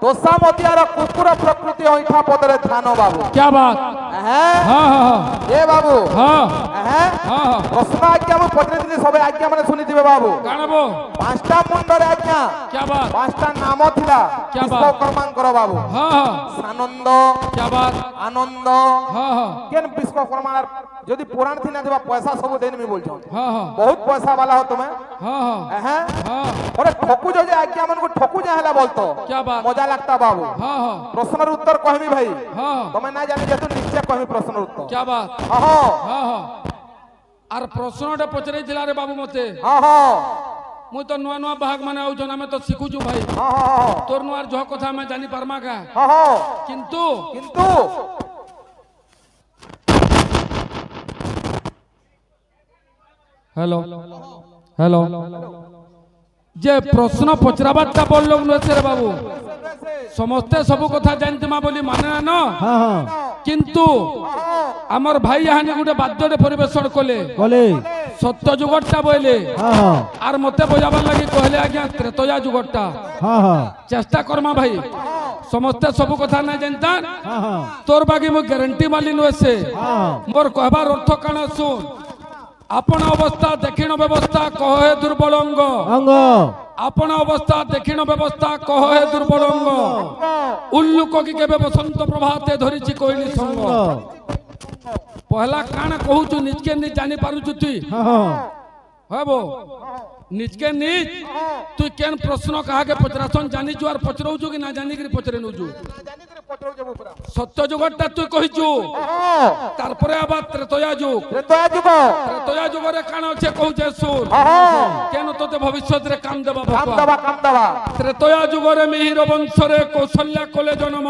Speaker 5: दोषामतियार कुकुर प्रकृति ऐठा पदरे ध्यान बाबू
Speaker 4: क्या बात
Speaker 5: हैं
Speaker 4: हाँ हाँ
Speaker 5: ए बाबू
Speaker 4: हाँ
Speaker 5: हैं
Speaker 4: हाँ
Speaker 5: प्रश्न आज्ञा मु पचरे सब आज्ञा माने सुनी दिबे बाबू
Speaker 4: काणबो
Speaker 5: पांचटा मुंडरे आज्ञा
Speaker 4: क्या बात
Speaker 5: पांचटा नाम थिला
Speaker 4: क्या
Speaker 5: पुष्प
Speaker 4: बात?
Speaker 5: कर्मां करो बाबू
Speaker 4: हाँ हाँ
Speaker 5: सानंद
Speaker 4: क्या बात
Speaker 5: आनंद
Speaker 4: हाँ हाँ
Speaker 5: केन विश्वकर्मार যদি পুরাণ থিনা দেবা পয়সা সব দেন মি বলছো
Speaker 4: हाँ हाँ
Speaker 5: বহুত পয়সা वाला हो তুমি
Speaker 4: हाँ हाँ
Speaker 5: হ্যাঁ
Speaker 4: हाँ
Speaker 5: ওরে ঠকু যে আজ্ঞা মনকু ঠকু যা হেলা বলতো
Speaker 4: क्या बात
Speaker 5: মজা লাগতা বাবু
Speaker 4: हाँ हाँ
Speaker 5: প্রশ্নের উত্তর কহমি ভাই
Speaker 4: हाँ
Speaker 5: তুমি না জানি যেহেতু নিশ্চয় কহমি প্রশ্নের উত্তর
Speaker 4: क्या बात
Speaker 5: হ্যাঁ
Speaker 4: हाँ हाँ আর প্রশ্নটা পচারাইছিলা রে বাবু মতে
Speaker 5: হ্যাঁ হ্যাঁ
Speaker 4: মুই তো নূয়া নূয়া বাহাগ মানে আউছন আমি তো শিখুছু ভাই
Speaker 5: হ্যাঁ
Speaker 4: তোর নূয়ার যহ কথা আমি জানি পারমা কা
Speaker 5: হ্যাঁ
Speaker 4: কিন্তু
Speaker 5: কিন্তু
Speaker 4: হ্যালো হ্যালো যে প্রশ্ন পচরাবারটা বললো রে বাবু সমস্তে সবু কথা জানতেমা বলি মানে না
Speaker 2: হ্যাঁ হ্যাঁ
Speaker 4: কিন্তু আমার ভাই হানি গোটে বাদ্যরে পরিবেশন কলে
Speaker 2: বলে
Speaker 4: সত্য যুগরটা বইলে
Speaker 2: হ্যাঁ হ্যাঁ
Speaker 4: আর মতে বোঝাবার লাগি কহলে আজ্ঞা ত্রেতয়া যুগরটা
Speaker 2: হ্যাঁ হ্যাঁ
Speaker 4: চেষ্টা করমা ভাই
Speaker 6: ସମସ୍ତେ ସବୁ କଥା ନା ଜାଣିତା
Speaker 2: हाँ हाँ
Speaker 6: তোর বাকি মু গ্যারান্টি মালি নছে
Speaker 2: हाँ
Speaker 6: মোর কহবার অর্থ কাণ শুন আপন অবস্থা দক্ষিণ ব্যবস্থা কহ হে দুর্বল অঙ্গ
Speaker 2: अंग
Speaker 6: আপন অবস্থা দক্ষিণ ব্যবস্থা কহ হে দুর্বল অঙ্গ উল্লুক কি কেবে বসন্ত প্রভাতে ধরিছি কইলি সঙ্গ পহলা কাণ কহুছু নিজকে নিজ জানি পারুছু তুই
Speaker 2: हाँ हाँ
Speaker 6: হব নিজকে নিজ তুই কেন প্রশ্ন কাহাকে পচরাছন জানিছু আর পচরাউছু কি না জানিকি পচরে নউছু সত্য যুগটা তুই কহিছু তারপরে আবার ত্রেতয়া যুগ ত্রেতয়া যুগরে কাণ আছে কহুছে শুন কেন তোতে ভবিষ্যৎরে কাম দেবা ভগবান ত্রেতয়া যুগরে মিহির বংশরে কৌশল্যা কোলে জন্ম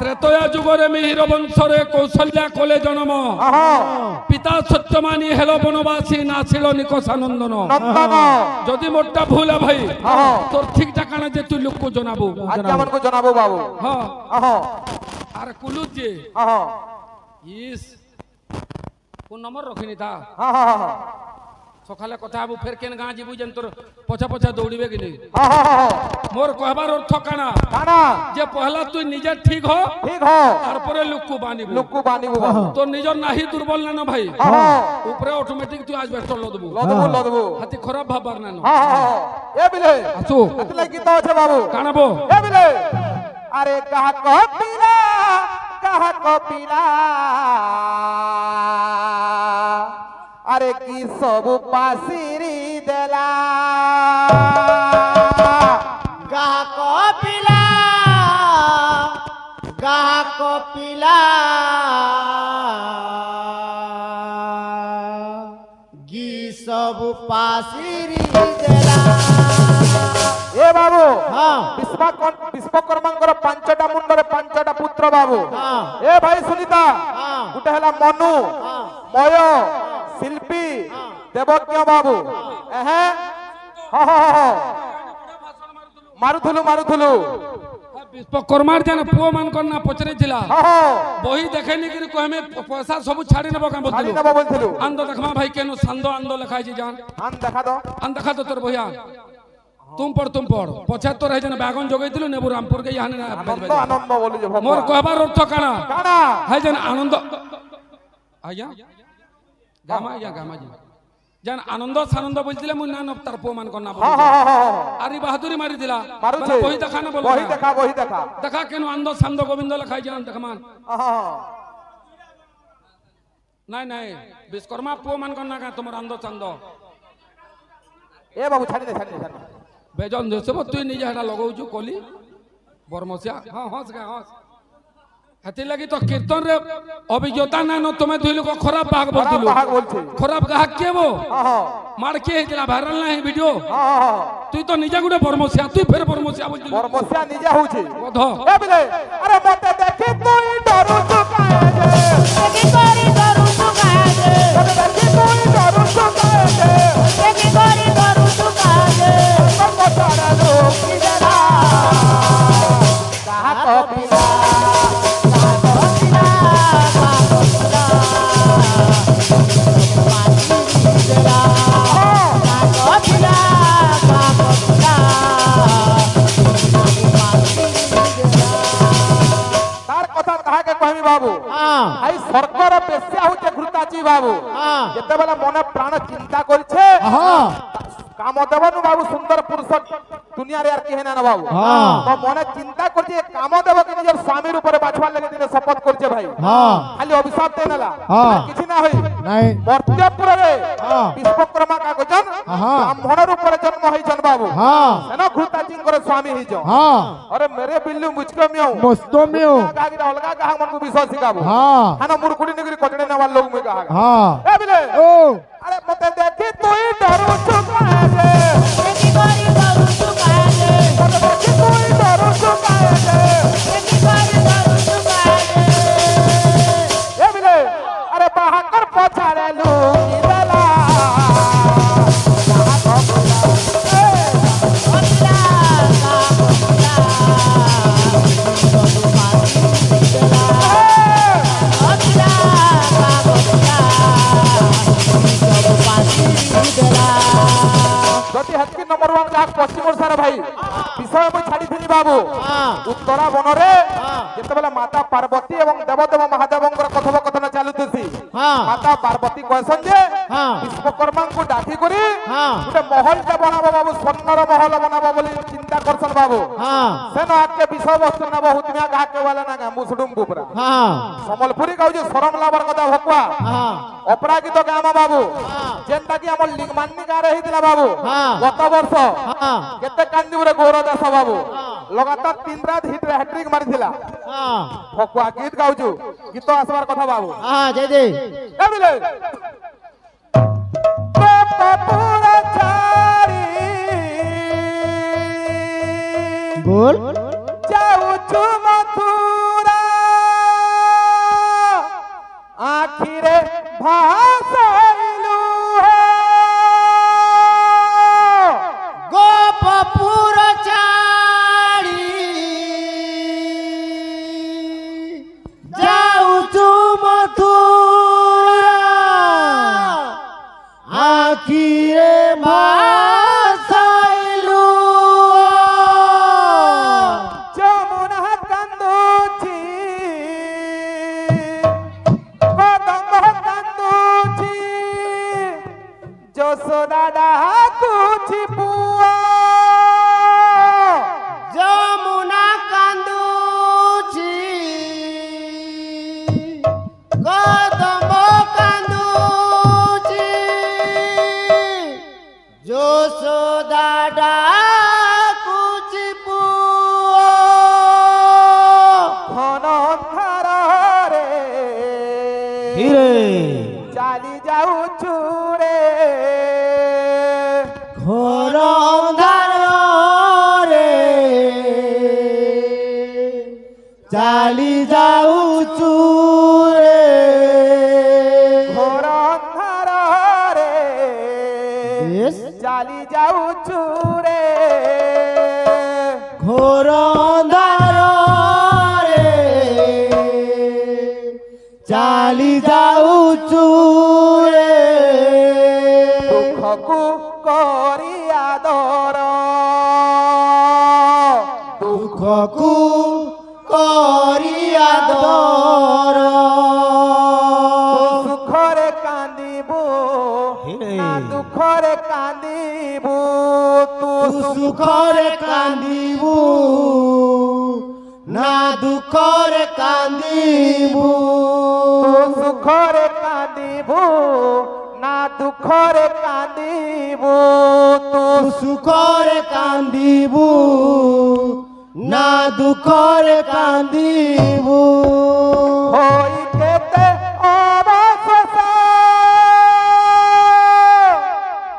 Speaker 6: ত্রেতয়া যুগরে মিহির বংশরে কৌশল্যা কোলে জন্ম পিতা সত্যমানি হেল বনবাসী নাছিল নিকষানন্দন যদি মোরটা ভুল ভাই তোর ঠিকটা কানা যে তুই লোককে জানাবো
Speaker 5: জানাবো বাবু
Speaker 6: হ্যাঁ
Speaker 5: আহো
Speaker 6: আর কুলুত যে
Speaker 5: আহো
Speaker 6: ইস কোন নম্বর রখিনি তা
Speaker 5: আহো
Speaker 6: সকালে কথা হবু ফের কেন গাঁ যাবু যেন তোর পছা পছা দৌড়িবে কি নেই
Speaker 5: আহো
Speaker 6: মোর কহবার অর্থ কানা
Speaker 5: কানা
Speaker 6: যে পহলা তুই নিজে ঠিক হ
Speaker 5: ঠিক হ
Speaker 6: তারপরে লোককে বানিবু
Speaker 5: লুকু বানিবু বাবু
Speaker 6: তোর নিজের নাহি দুর্বল না ভাই
Speaker 5: আহো
Speaker 6: উপরে অটোমেটিক তুই আজ বেস্ট লদবু
Speaker 5: লদবু
Speaker 6: হাতি খারাপ ভাববার না
Speaker 5: আহো এ বিলে
Speaker 6: আসু
Speaker 5: আতলে গীত আছে বাবু
Speaker 6: কানাবো
Speaker 5: এ বিলে আরে কাহা কপিলা কাহা কপিলা আরে কি সবু পাসিরি দেলা
Speaker 2: गाहक पिला गाहक पिला गी सब पासिरी देला
Speaker 5: এ বাবু
Speaker 2: हाँ
Speaker 5: বিশ্বকর্মাঙ্কর পাঁচটা মুন্ডরে পাঁচটা পুত্র বাবু
Speaker 2: हाँ
Speaker 5: এ ভাই সুনিতা
Speaker 2: हाँ
Speaker 5: গোটে হেলা মনু
Speaker 2: हाँ
Speaker 5: ময় শিল্পী দেবজ্ঞ বাবু এহে মারুথুলু মারুথুলু
Speaker 6: বিশ্বকর্মার যেন পুଅ ମାନଙ୍କର ନା ପଚାରିଥିଲା বহি দেখেনি কি কহমে পয়সা সবু ছাড়ি নেব কাম
Speaker 5: ছাড়ি
Speaker 6: বলছিল
Speaker 5: নেব বলছিলু
Speaker 6: আন্দ দেখমা ভাই কেন সান্দ আন্দ লেখা আছে জান
Speaker 5: আন দেখা দাও
Speaker 6: আন দেখা তো তোর বহিয়া তুম পড় পছা তোর হেজন বাগন জগাইছিল নেবু রামপুর কে ইহানে
Speaker 5: আনন্দ আনন্দ বলি যে ভগবান
Speaker 6: মোর কহবার অর্থ কানা
Speaker 5: কানা
Speaker 6: হেজন আনন্দ আজ্ঞা গামা জি জান আনন্দ সানন্দ বলছিলে মুই না তার পুଅ ମାନଙ୍କର না
Speaker 5: হ্যাঁ
Speaker 6: বলি
Speaker 5: হ্যাঁ হ্যাঁ
Speaker 6: আরি বাহাদুরি মারি দিলা
Speaker 5: মারুছে
Speaker 6: বহি দেখা না বলো
Speaker 5: বহি দেখা বহি দেখা
Speaker 6: দেখা কেন আনন্দ সান্দ গোবিন্দ লেখাই জান দেখমান নাই বিশ্বকর্মা পুଅ ମାନଙ୍କର না কা তোমার আনন্দ চান্দ
Speaker 5: এ বাবু ছাড়ি দে
Speaker 6: বেজন দেশব তুই নিজে হেটা লগাউছু কলি বর্মসিয়া হ্যাঁ হস গা হস হাতি লাগি তো কীর্তন রে অভিজ্ঞতা নাই ন তুমি দুই লোক খারাপ বাঘ বলছিল
Speaker 5: বাহাগ বলছে
Speaker 6: খারাপ গাহক কে বো
Speaker 5: হ্যাঁ
Speaker 6: মার কে হইছিল ভাইরাল নাই ভিডিও
Speaker 5: হ্যাঁ
Speaker 6: তুই তো নিজে গুটে বর্মসিয়া তুই ফের বর্মসিয়া বলছিল
Speaker 5: বর্মসিয়া নিজে হଉଛି
Speaker 6: বধ
Speaker 5: এ বিলে আরে মতে দেখি তুই ডরুছু কায়ে যে
Speaker 3: কি করি করু সুগাজে
Speaker 5: মতে দেখি তুই ডরুছু কায়ে যে
Speaker 3: কি করি করু সুগাজে
Speaker 5: কতরা লোক কি দেলা কাহা কপিলা তার কথা কাহাকে কহিবি বাবু আই সরকার বেশিয়া হচ্ছে ঘৃতাচি বাবু যেতেবেলে মনে প্রাণ চিন্তা করছে কাম দেবনু বাবু সুন্দর পুরুষ দুনিয়ারে আর কেহে না বাবু তো মনে চিন্তা করছে এ কাম দেব কি নিজের স্বামীর উপরে বাছবার লাগি দিনে শপথ করছে ভাই খালি অভিশাপ দেই নেলা কিছু না হই মর্ত্যপুরে বিশ্বকর্মা কাগজন ব্রাহ্মণের উপরে জন্ম হইছন বাবু সেন ঘৃতাচিঙ্কর স্বামী হইছ আরে মেরে বিল্লু মুচকে মিও
Speaker 2: मस्तो में हो
Speaker 5: গাগিরা অলগা গাহ মনকু বিশ্বাস শিখাবো
Speaker 2: हाँ
Speaker 5: হানা মুরকুড়ি নিগরি কচড়ে নেওয়ার লোক মুই গাহ
Speaker 2: हाँ
Speaker 5: এ বিলে
Speaker 2: ओ
Speaker 5: আরে মতে দেখি তুই ডরুছু কায়ে যে
Speaker 3: কি করি করু সুগাজে
Speaker 5: মতে দেখি তুই ডরুছু কায়ে যে
Speaker 3: কি করি করু সুগাজে
Speaker 5: এ বিলে আরে বাহাকর পছাড়ে লুকি দেলা
Speaker 3: অখিলা
Speaker 5: ସବୁକି ନମ୍ବର 1 ଗାଁ ପଶ୍ଚିମ ଓଡ଼ିଶାର ଭାଇ ବିଷୟ ମୁଁ ଛାଡ଼ିଥିଲି ବାବୁ ଉତ୍ତରା ବନରେ ଯେତେବେଳେ ମାତା ପାର୍ବତୀ ଏବଂ ଦେବଦେବ ମହାଦେବଙ୍କର କଥୋପକଥନ ଚାଲୁଥିସି ମାତା ପାର୍ବତୀ କହିସନ୍ ଯେ ବିଶ୍ୱକର୍ମାଙ୍କୁ ଡାକି କରି ଗୋଟେ ମହଲଟେ ବନାବ ବାବୁ ସ୍ୱର୍ଣ୍ଣର ମହଲ ବନାବ ବୋଲି ଚିନ୍ତା କରସନ୍ ବାବୁ ସେନ ଆଗକେ ବିଷୟବସ୍ତୁ ନେବ ହୁତିମିଆ ଗାଁକେ ବୋଲେ ନା ଗାଁ ମୁସୁଡୁମ୍ବୁ ପୁରା ସମ୍ବଲପୁରୀ ଗାଉଛୁ ସରମ ଲାଭର କଥା ଭକୁଆ ଅପରାଜିତ ଗାଁ ବାବୁ ଯେନ୍ତା କି ଆମର ଲିଙ୍ଗମାନ୍ନି ଗାଁରେ ହେଇଥିଲା ବାବୁ ଗତ ବର୍ଷ କେତେ କାନ୍ଦିବୁରେ ଗୌର ଦାସ ବାବୁ ଲଗାତାର 3 ରାତ ହିଟ୍ ହ୍ୟାଟ୍ରିକ୍ ମାରିଥିଲା ଭକୁଆ ଗୀତ ଗାଉଛୁ ଗୀତ ଆସିବାର କଥା ବାବୁ
Speaker 2: ଜୟଦେ
Speaker 5: ଏମିଲେ ପୁରା ଛାଡ଼ି
Speaker 2: बोल
Speaker 5: ଯାଉଛୁ ମଥୁରା ଆଖିରେ ଭାସାଇଲୁ
Speaker 2: गोपपुर चाड़ी जाऊचु मथुरा आखिरे भासाइलु
Speaker 5: ଯମୁନା କାନ୍ଦୁଛି କଦମ୍ବ କାନ୍ଦୁଛି ଯଶୋଦା ଡାକୁଛି ପୁଅ
Speaker 2: যমুনা কান্দুছি কদম্ব কান্দুছি যশোদা ডাকুছি পুଅ
Speaker 5: ঘন ଅନ୍ଧାରରେ ଚାଲି ଯାଉଛୁ ରେ
Speaker 2: ঘোর অন্ধারে চালি যাউচু রে
Speaker 5: ঘোর ଅନ୍ଧାରରେ
Speaker 2: বেশ
Speaker 5: ଚାଲି ଯାଉଛୁ ରେ
Speaker 2: ঘোর অন্ধারে চালি যাউচু রে
Speaker 5: ଦୁଃଖକୁ କରି ଆଦର
Speaker 2: দুঃখকু করিয়া দর
Speaker 5: ସୁଖରେ କାନ୍ଦିବୁ ନା ଦୁଃଖରେ କାନ୍ଦିବୁ ତୁ
Speaker 2: সুখরে কান্দিবু না দুঃখরে কান্দিবু
Speaker 5: ସୁଖରେ କାନ୍ଦିବୁ ନା ଦୁଃଖରେ କାନ୍ଦିବୁ ତୁ
Speaker 2: সুখরে কান্দিবু না দুঃখরে কান্দিবু
Speaker 5: ହୋଇ କେତେ ଅବଶୋଷ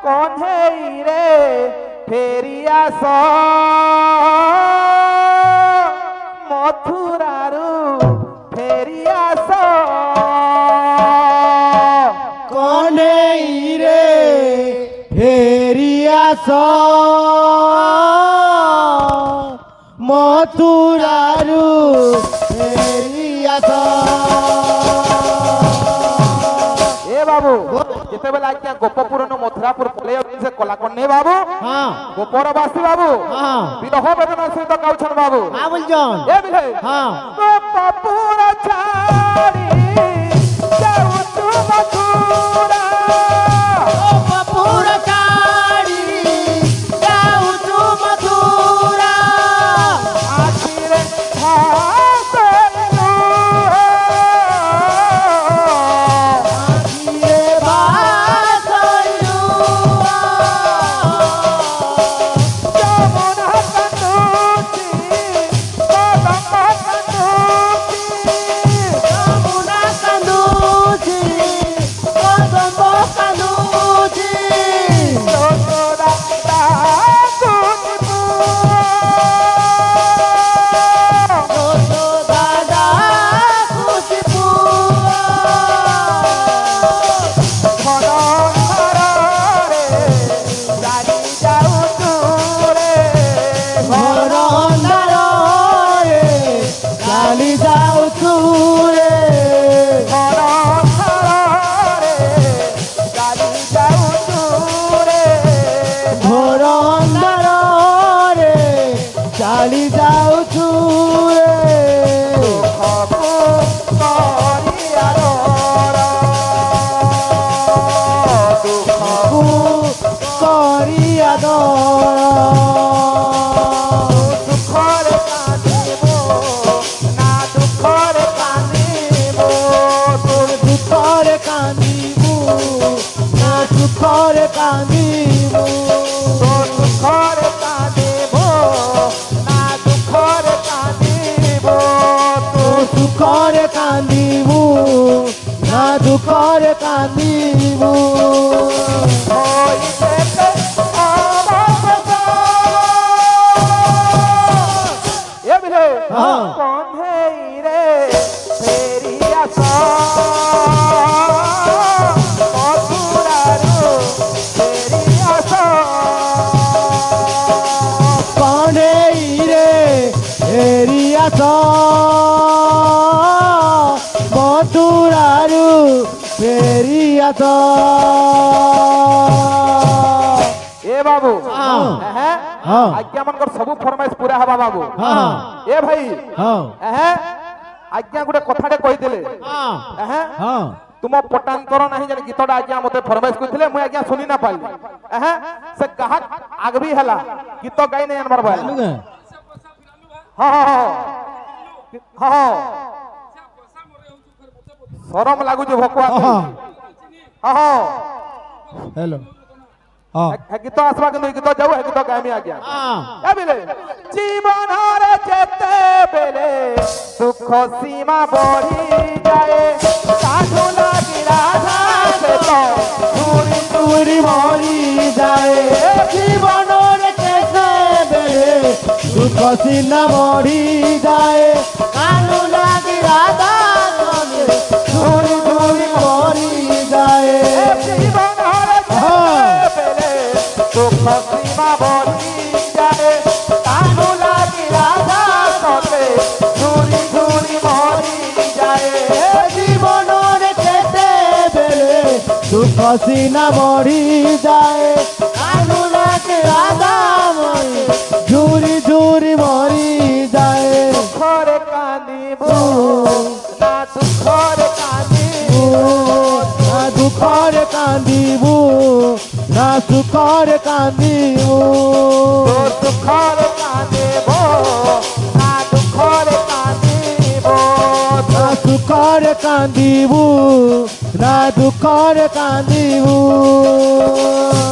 Speaker 5: କହ୍ନେଇରେ ଫେରି ଆସ ମଥୁରାରୁ ଫେରି ଆସ
Speaker 2: কনেইরে ফেরিয়াস মথুরারু ফেরিয়াস
Speaker 5: ଏ ବାବୁ ଯେତେବେଳେ ଆଜ୍ଞା ଗୋପପୁରନ ମଥୁରାପୁର ପଳେଇ ଯାଉଛନ୍ତି ସେ କଲାକର୍ଣ୍ଣୀ ବାବୁ
Speaker 2: হ্যাঁ
Speaker 5: ଗୋପର ବାସୀ ବାବୁ
Speaker 2: হ্যাঁ
Speaker 5: ବିରହ ବେଦନା ସହିତ ଗାଉଛନ୍ ବାବୁ
Speaker 2: বলছেন
Speaker 5: ଏ ବିଲେ
Speaker 2: হ্যাঁ
Speaker 5: ଗୋପପୁର ଛାଡ଼ି ଯାଉଛୁ ମଥୁରା
Speaker 2: গোপপুর চাড়ি যাউচু মথুরা
Speaker 5: ଆଖିରେ ଭାସାଇଲୁ
Speaker 2: আখিরে ভাসাইলু
Speaker 5: ଯମୁନା କାନ୍ଦୁଛି କଦମ୍ବ କାନ୍ଦୁଛି
Speaker 2: যমুনা ଚାଲି ଯାଉଛୁ
Speaker 5: ଦୁଃଖକୁ କରିବାର ଦୁଃଖକୁ
Speaker 2: କରିଆ
Speaker 5: ଦୁଃଖରେ କାନ୍ଦିବୁ ନା ଦୁଃଖରେ କାନ୍ଦିବୁ
Speaker 2: ଦୁଃଖରେ କାନ୍ଦିବୁ ନା ଦୁଃଖରେ କାନ୍ଦିବୁ
Speaker 5: ଦୁଃଖରେ କାନ୍ଦିବୁ ନା ଦୁଃଖରେ କାନ୍ଦିବୁ
Speaker 2: ସୁଖରେ କାନ୍ଦିବୁ ନା ଦୁଃଖରେ କାନ୍ଦିବୁ
Speaker 5: କଣ୍ଢେଇରେ ଫେରି ଆସ ମଥୁରାରୁ ଫେରି ଆସ
Speaker 2: କଣ୍ଢେଇରେ ଫେରି ଆସ ମଥୁରାରୁ ଫେରି ଆସ
Speaker 5: ଏ ବାବୁ
Speaker 2: ହଁ।
Speaker 5: ଆଜ୍ଞା ମାନଙ୍କର ସବୁ ଫରମାଇଶ ପୁରା ହବା ବାବୁ ଏ ଭାଇ ଆଜ୍ଞା ଗୋଟେ କଥାଟେ କହିଥିଲେ ତୁମ ପଟାନ୍ତର ନାହିଁ ଯେନ୍ ଗୀତଟା ଆଜ୍ଞା ମତେ ଫରମାଇଶ କରିଥିଲେ ମୁଁ ଆଜ୍ଞା ଶୁଣି ନା ପାଇଲି ସେ ଗାହକ ଆଗବି ହେଲା ଗୀତ ଗାଇ ନାଇଁ ଆନବାର ଭାଇ ହଁ ହଁ ହଁ ହଁ ସରମ ଲାଗୁଛି ଭକୁଆ ହଁ ହଁ
Speaker 2: हेलो
Speaker 5: গীত আসবা কিন্তু গীত যাও গীত গাইমি আজ্ঞা এবিলে জীবনরে যেতে বেলে দুঃখ সীমা বড়ি যায় সাধু লাগি রাধা সে তো চুরি
Speaker 2: চুরি মরি যায় জীবনরে কেতে বেলে দুঃখ সিনা মরি যায় কানু লাগি রাধা সঙ্গে চুরি চুরি মরি যায়
Speaker 5: জীবনরে বেলে দুঃখ সীমা বড়ি যায় সাধু লাগি রাধা সঙ্গে চুরি চুরি মরি যায়
Speaker 2: জীবনরে কেতে বেলে দুঃখ সিনা মরি যায় কানু লাগি রাধা মরি ঝুরি ঝুরি মরি যায়
Speaker 5: দুঃখরে কান্দিবু না দুঃখরে কান্দিবু
Speaker 2: না দুঃখরে কান্দিবু না সুখরে কান্দিবু
Speaker 5: তোর দুঃখরে কান্দিবু না দুঃখরে কান্দিবু
Speaker 2: না সুখরে কান্দিবু না দুঃখরে কান্দিবু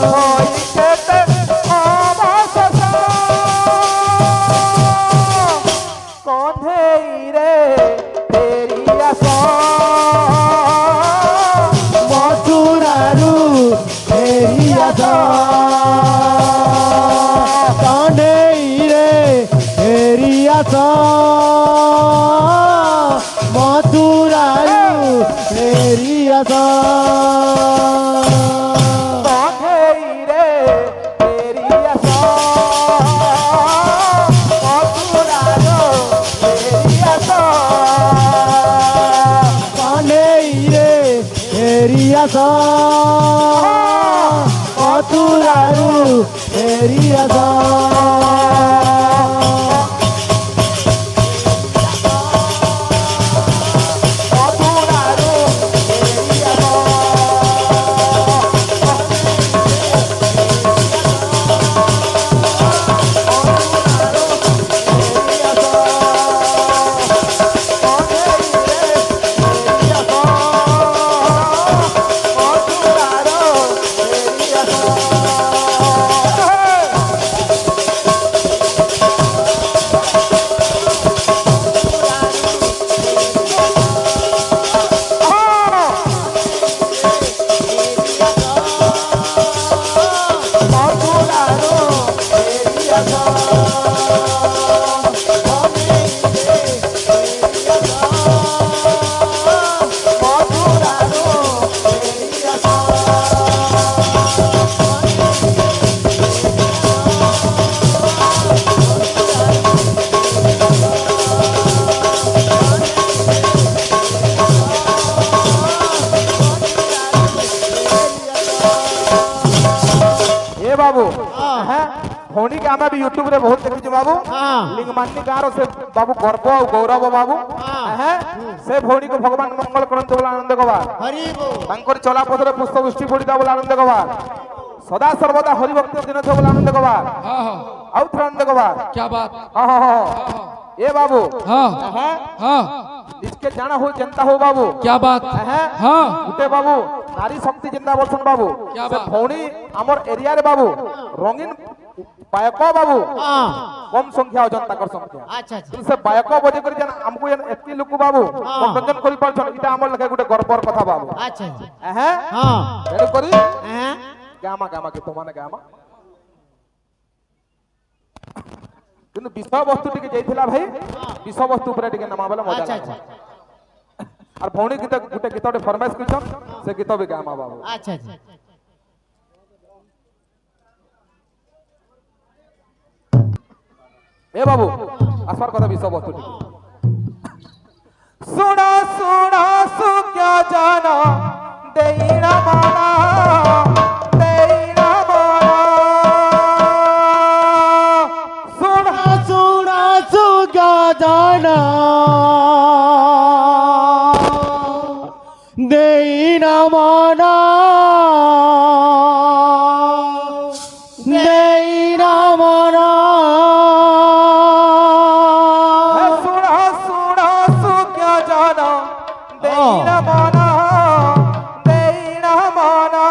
Speaker 5: হইতে অবশেষ কন্ধেইরে ফেরি আস
Speaker 2: মথুরারু ফেরি আস কণ্ঢেইরে ফেরি আস মথুরারু ফেরি আস
Speaker 5: কন্ধেইরে ফেরি আস মথুরারো ফেরি আস
Speaker 2: কণ্ঢেইরে ফেরি আস মথুরারু ফেরি আস
Speaker 5: মথুরারো ফেরি আস भौणी के आमे भी यूट्यूब रे बहुत देखिछु बाबू लिंगमानी गाँव से बाबू गर्व और गौरव बाबू हैं से भौणी को भगवान मंगल करंतु बोला आनंद गवा
Speaker 2: हरि बोल
Speaker 5: तांकर चला पथरे पुष्प वृष्टि पड़िता बोला आनंद गवा सदा सर्वदा हरि भक्त दिन थे बोला आनंद गवा
Speaker 6: हाँ हाँ
Speaker 5: आउ थोड़ा आनंद गवा
Speaker 6: क्या बात
Speaker 5: हाँ हाँ हाँ ए बाबू
Speaker 6: हाँ
Speaker 5: हैं
Speaker 6: हाँ
Speaker 5: इसके जाना हो जनता हो बाबू
Speaker 6: क्या बात
Speaker 5: हैं
Speaker 6: हाँ
Speaker 5: गुटे बाबू नारी शक्ति जिंदा बोलसन बाबू
Speaker 6: क्या
Speaker 5: से
Speaker 6: बात?
Speaker 5: भौणी हमर एरिया रे बाबू रंगीन बायक बाबू कम संख्या हो जनता कर संख्या
Speaker 2: अच्छा अच्छा
Speaker 5: से बायक बजे कर जन हमको जन एतकी लोक बाबू मनोरंजन करि पारछन इटा हमर लगे गुटे गर्वर कथा बाबू
Speaker 2: अच्छा अच्छा
Speaker 5: हैं
Speaker 2: हाँ
Speaker 5: एडो करी
Speaker 2: हैं
Speaker 5: गामा गामा के तो माने गामा किंतु विषय वस्तु टिके जाइथिला भाई विषय वस्तु ऊपर टिके नमा बेला मजा
Speaker 2: अच्छा
Speaker 5: लागला
Speaker 2: अच्छा
Speaker 5: और भौणी गीत गुटे गीतटे फरमाइश करछन से गीत भी गामा बाबू
Speaker 2: अच्छा अच्छा
Speaker 5: ए बाबू आसपार कथा विषय वस्तु टिके सुना सुना सु क्या जाना देईना माना देईना माना सुना
Speaker 2: सुना सुगा जाना देना माना देना माना
Speaker 5: सुना सुना सु क्या जाना देईना माना देईना माना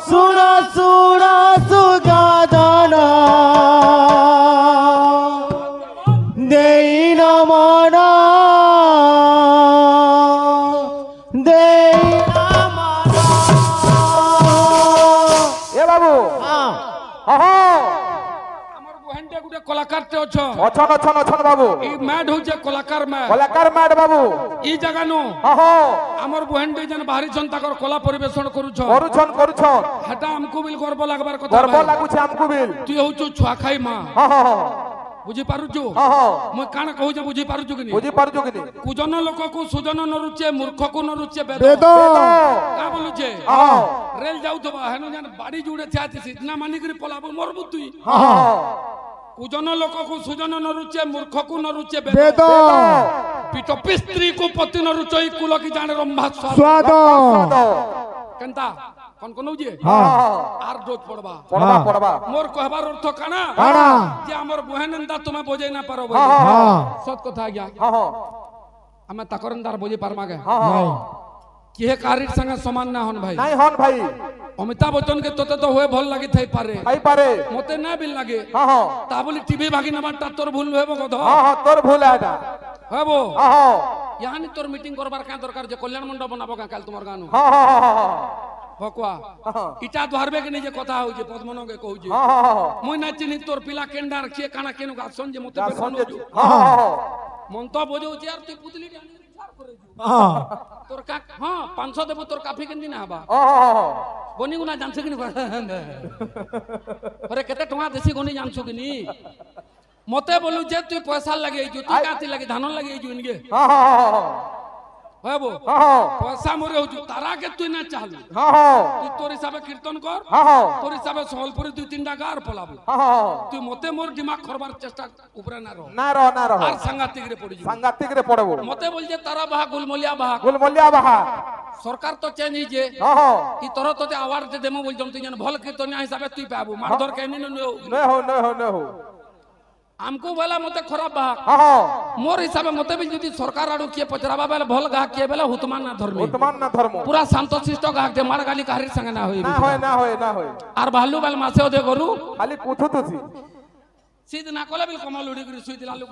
Speaker 2: सुना सुना सुगा जाना देना माना देना माना
Speaker 5: ए बाबू
Speaker 2: हाँ
Speaker 5: हाँ हाँ
Speaker 6: আমার বহেনটা গুটে কলাকারতে অছ
Speaker 5: অছন অছন অছন বাবু
Speaker 6: এই ম্যাড হচ্ছে কলাকার ম্যাড
Speaker 5: কলাকার ম্যাড বাবু
Speaker 6: এই জায়গা নো
Speaker 5: হ্যাঁ হ্যাঁ
Speaker 6: আমার বহেনটা যেন বাহারিছন তাকর কলা পরিবেশন করুছ
Speaker 5: করুছন করুছন
Speaker 6: হেটা আমকু বিল গর্ব লাগবার কথা
Speaker 5: গর্ব
Speaker 6: ভাই।
Speaker 5: লাগুছে আমকু বিল
Speaker 6: তুই হচ্ছু ছুয়াখাই মা
Speaker 5: হ্যাঁ হ্যাঁ হ্যাঁ
Speaker 6: বুঝি পারুছু
Speaker 5: হ্যাঁ হ্যাঁ
Speaker 6: মই কাণ কহুছে বুঝি পারুছু কি নি
Speaker 5: বুঝি পারুছো কি নি
Speaker 6: কুজন লোককু সুজন নরুচে মূর্খকু নরুচে বেদ কা বলুছে
Speaker 5: হ্যাঁ
Speaker 6: রেল যাউতবা হেন জান বাড়ি জুড়ে ছাতিস না মানিকরি পলাব মরবু তুই
Speaker 5: হ্যাঁ হ্যাঁ
Speaker 6: কুজন লোককু সুজন নরুচে মূর্খকু নরুচে বেদ
Speaker 2: বেদ
Speaker 6: পিঠ পিস্ত্রী কু পতি নরুচই কুল কি জানে রম্ভা স্বাদ
Speaker 2: স্বাদ
Speaker 6: কেনতা কোন কোন যে
Speaker 5: হ্যাঁ
Speaker 6: আর ডোজ পড়বা
Speaker 5: পড়বা পড়বা
Speaker 6: মোর কহবার অর্থ কানা
Speaker 2: কানা?
Speaker 6: যে আমার বহেনন্দা তুমি বোঝাই না পারো
Speaker 5: হ্যাঁ হ্যাঁ হ্যাঁ
Speaker 6: সত কথা আজ্ঞা
Speaker 5: হ্যাঁ হ্যাঁ
Speaker 6: আমি তাকরন্দার বুঝি পারমা গে
Speaker 5: হ্যাঁ হ্যাঁ
Speaker 6: কি হে কারির সঙ্গে সমান না হন ভাই
Speaker 5: নাই হন ভাই
Speaker 6: অমিতাভ বচ্চন কে তোতে তো হয়ে ভাল লাগি থাই পারে
Speaker 5: ভাই পারে
Speaker 6: মতে না বিল লাগে
Speaker 5: হ্যাঁ হ্যাঁ
Speaker 6: তা বলি টিভি ভাগি নামারটা তোর ভুল হইব গধ
Speaker 5: হ্যাঁ হ্যাঁ তোর ভুল এটা
Speaker 6: হইব
Speaker 5: হ্যাঁ হ্যাঁ
Speaker 6: ইয়ানি তোর মিটিং করবার কা দরকার যে কল্যাণ মণ্ডপ বানাবো কাল তোমার গানো
Speaker 5: হ্যাঁ হ্যাঁ হ্যাঁ হ্যাঁ
Speaker 6: হকুয়া
Speaker 5: হ্যাঁ
Speaker 6: ইটা ধরবে কি নিজে কথা হইছে পদ্মনকে কহুছে
Speaker 5: হ্যাঁ হ্যাঁ
Speaker 6: মই না চিনি তোর পিলা কেন্ডার কে কানা কেন গাছন যে মতে
Speaker 5: যা
Speaker 6: বেতন
Speaker 5: সঞ্জয়
Speaker 6: হইছো।
Speaker 5: হ্যাঁ হ্যাঁ হ্যাঁ
Speaker 6: মন তো বোঝাউছি আর তুই পুতলি টানি ছাড় করে দিও।
Speaker 2: হ্যাঁ
Speaker 6: তোর কা হ্যাঁ 500 দেব তোর কাফি কেন দিনা হবা
Speaker 5: হ্যাঁ
Speaker 6: গনি গুনা জানছ কিনি আরে কেতে টঙ্কা দেশি গনি জানছ কিনি মতে বলু যে তুই পয়সা লাগি আইছু তুই কাতি লাগি ধান লাগি আইছু ইনগে
Speaker 5: হ্যাঁ হ্যাঁ
Speaker 6: হবো
Speaker 5: হ্যাঁ
Speaker 6: পয়সা মরে হইছু তারা কে তুই না চাহলু
Speaker 5: হ্যাঁ হ্যাঁ
Speaker 6: তুই তোর হিসাবে কীর্তন কর
Speaker 5: হ্যাঁ
Speaker 6: তোর হিসাবে সম্বলপুরি 2-3টা গার পলাবো
Speaker 5: হ্যাঁ
Speaker 6: তুই মতে মোর দিমাগ করবার চেষ্টা উপরে না রহ
Speaker 5: না রহ
Speaker 6: আর সাংঘাতিক রে পড়ি যাবি।
Speaker 5: সাংঘাতিক রে পড়বো
Speaker 6: মতে বল যে তারা বাহা গুলমলিয়া বাহা
Speaker 5: গুলমলিয়া বাহা
Speaker 6: সরকার তো চেঞ্জ হইছে
Speaker 5: হ্যাঁ হ্যাঁ
Speaker 6: ই তোর তোতে আওয়ার্ড দে দেমো বলছম তুই যেন ভাল কীর্তনিয়া হিসাবে তুই পাবো মারধর কেনি ন
Speaker 5: ন হো
Speaker 6: আমকো বেলা মতে খারাপ বাহা
Speaker 5: হ্যাঁ হ্যাঁ
Speaker 6: মোর হিসাবে মতে বি যদি সরকার আড়ু কিয়ে পচরাবা বেলে ভাল গাহ কিয়ে বেলে হুতমান না ধর্মী
Speaker 5: বর্তমান না ধর্ম
Speaker 6: পুরা শান্তশিষ্ট গাহ দে মার গালি কাহির সঙ্গে না হইবি
Speaker 5: না হয়
Speaker 6: আর ভালু বেল মাসে ওদে গরু
Speaker 5: খালি কুথু তুছি
Speaker 6: সিদ না কলে বিল কমল উড়ি করে শুই দিলালু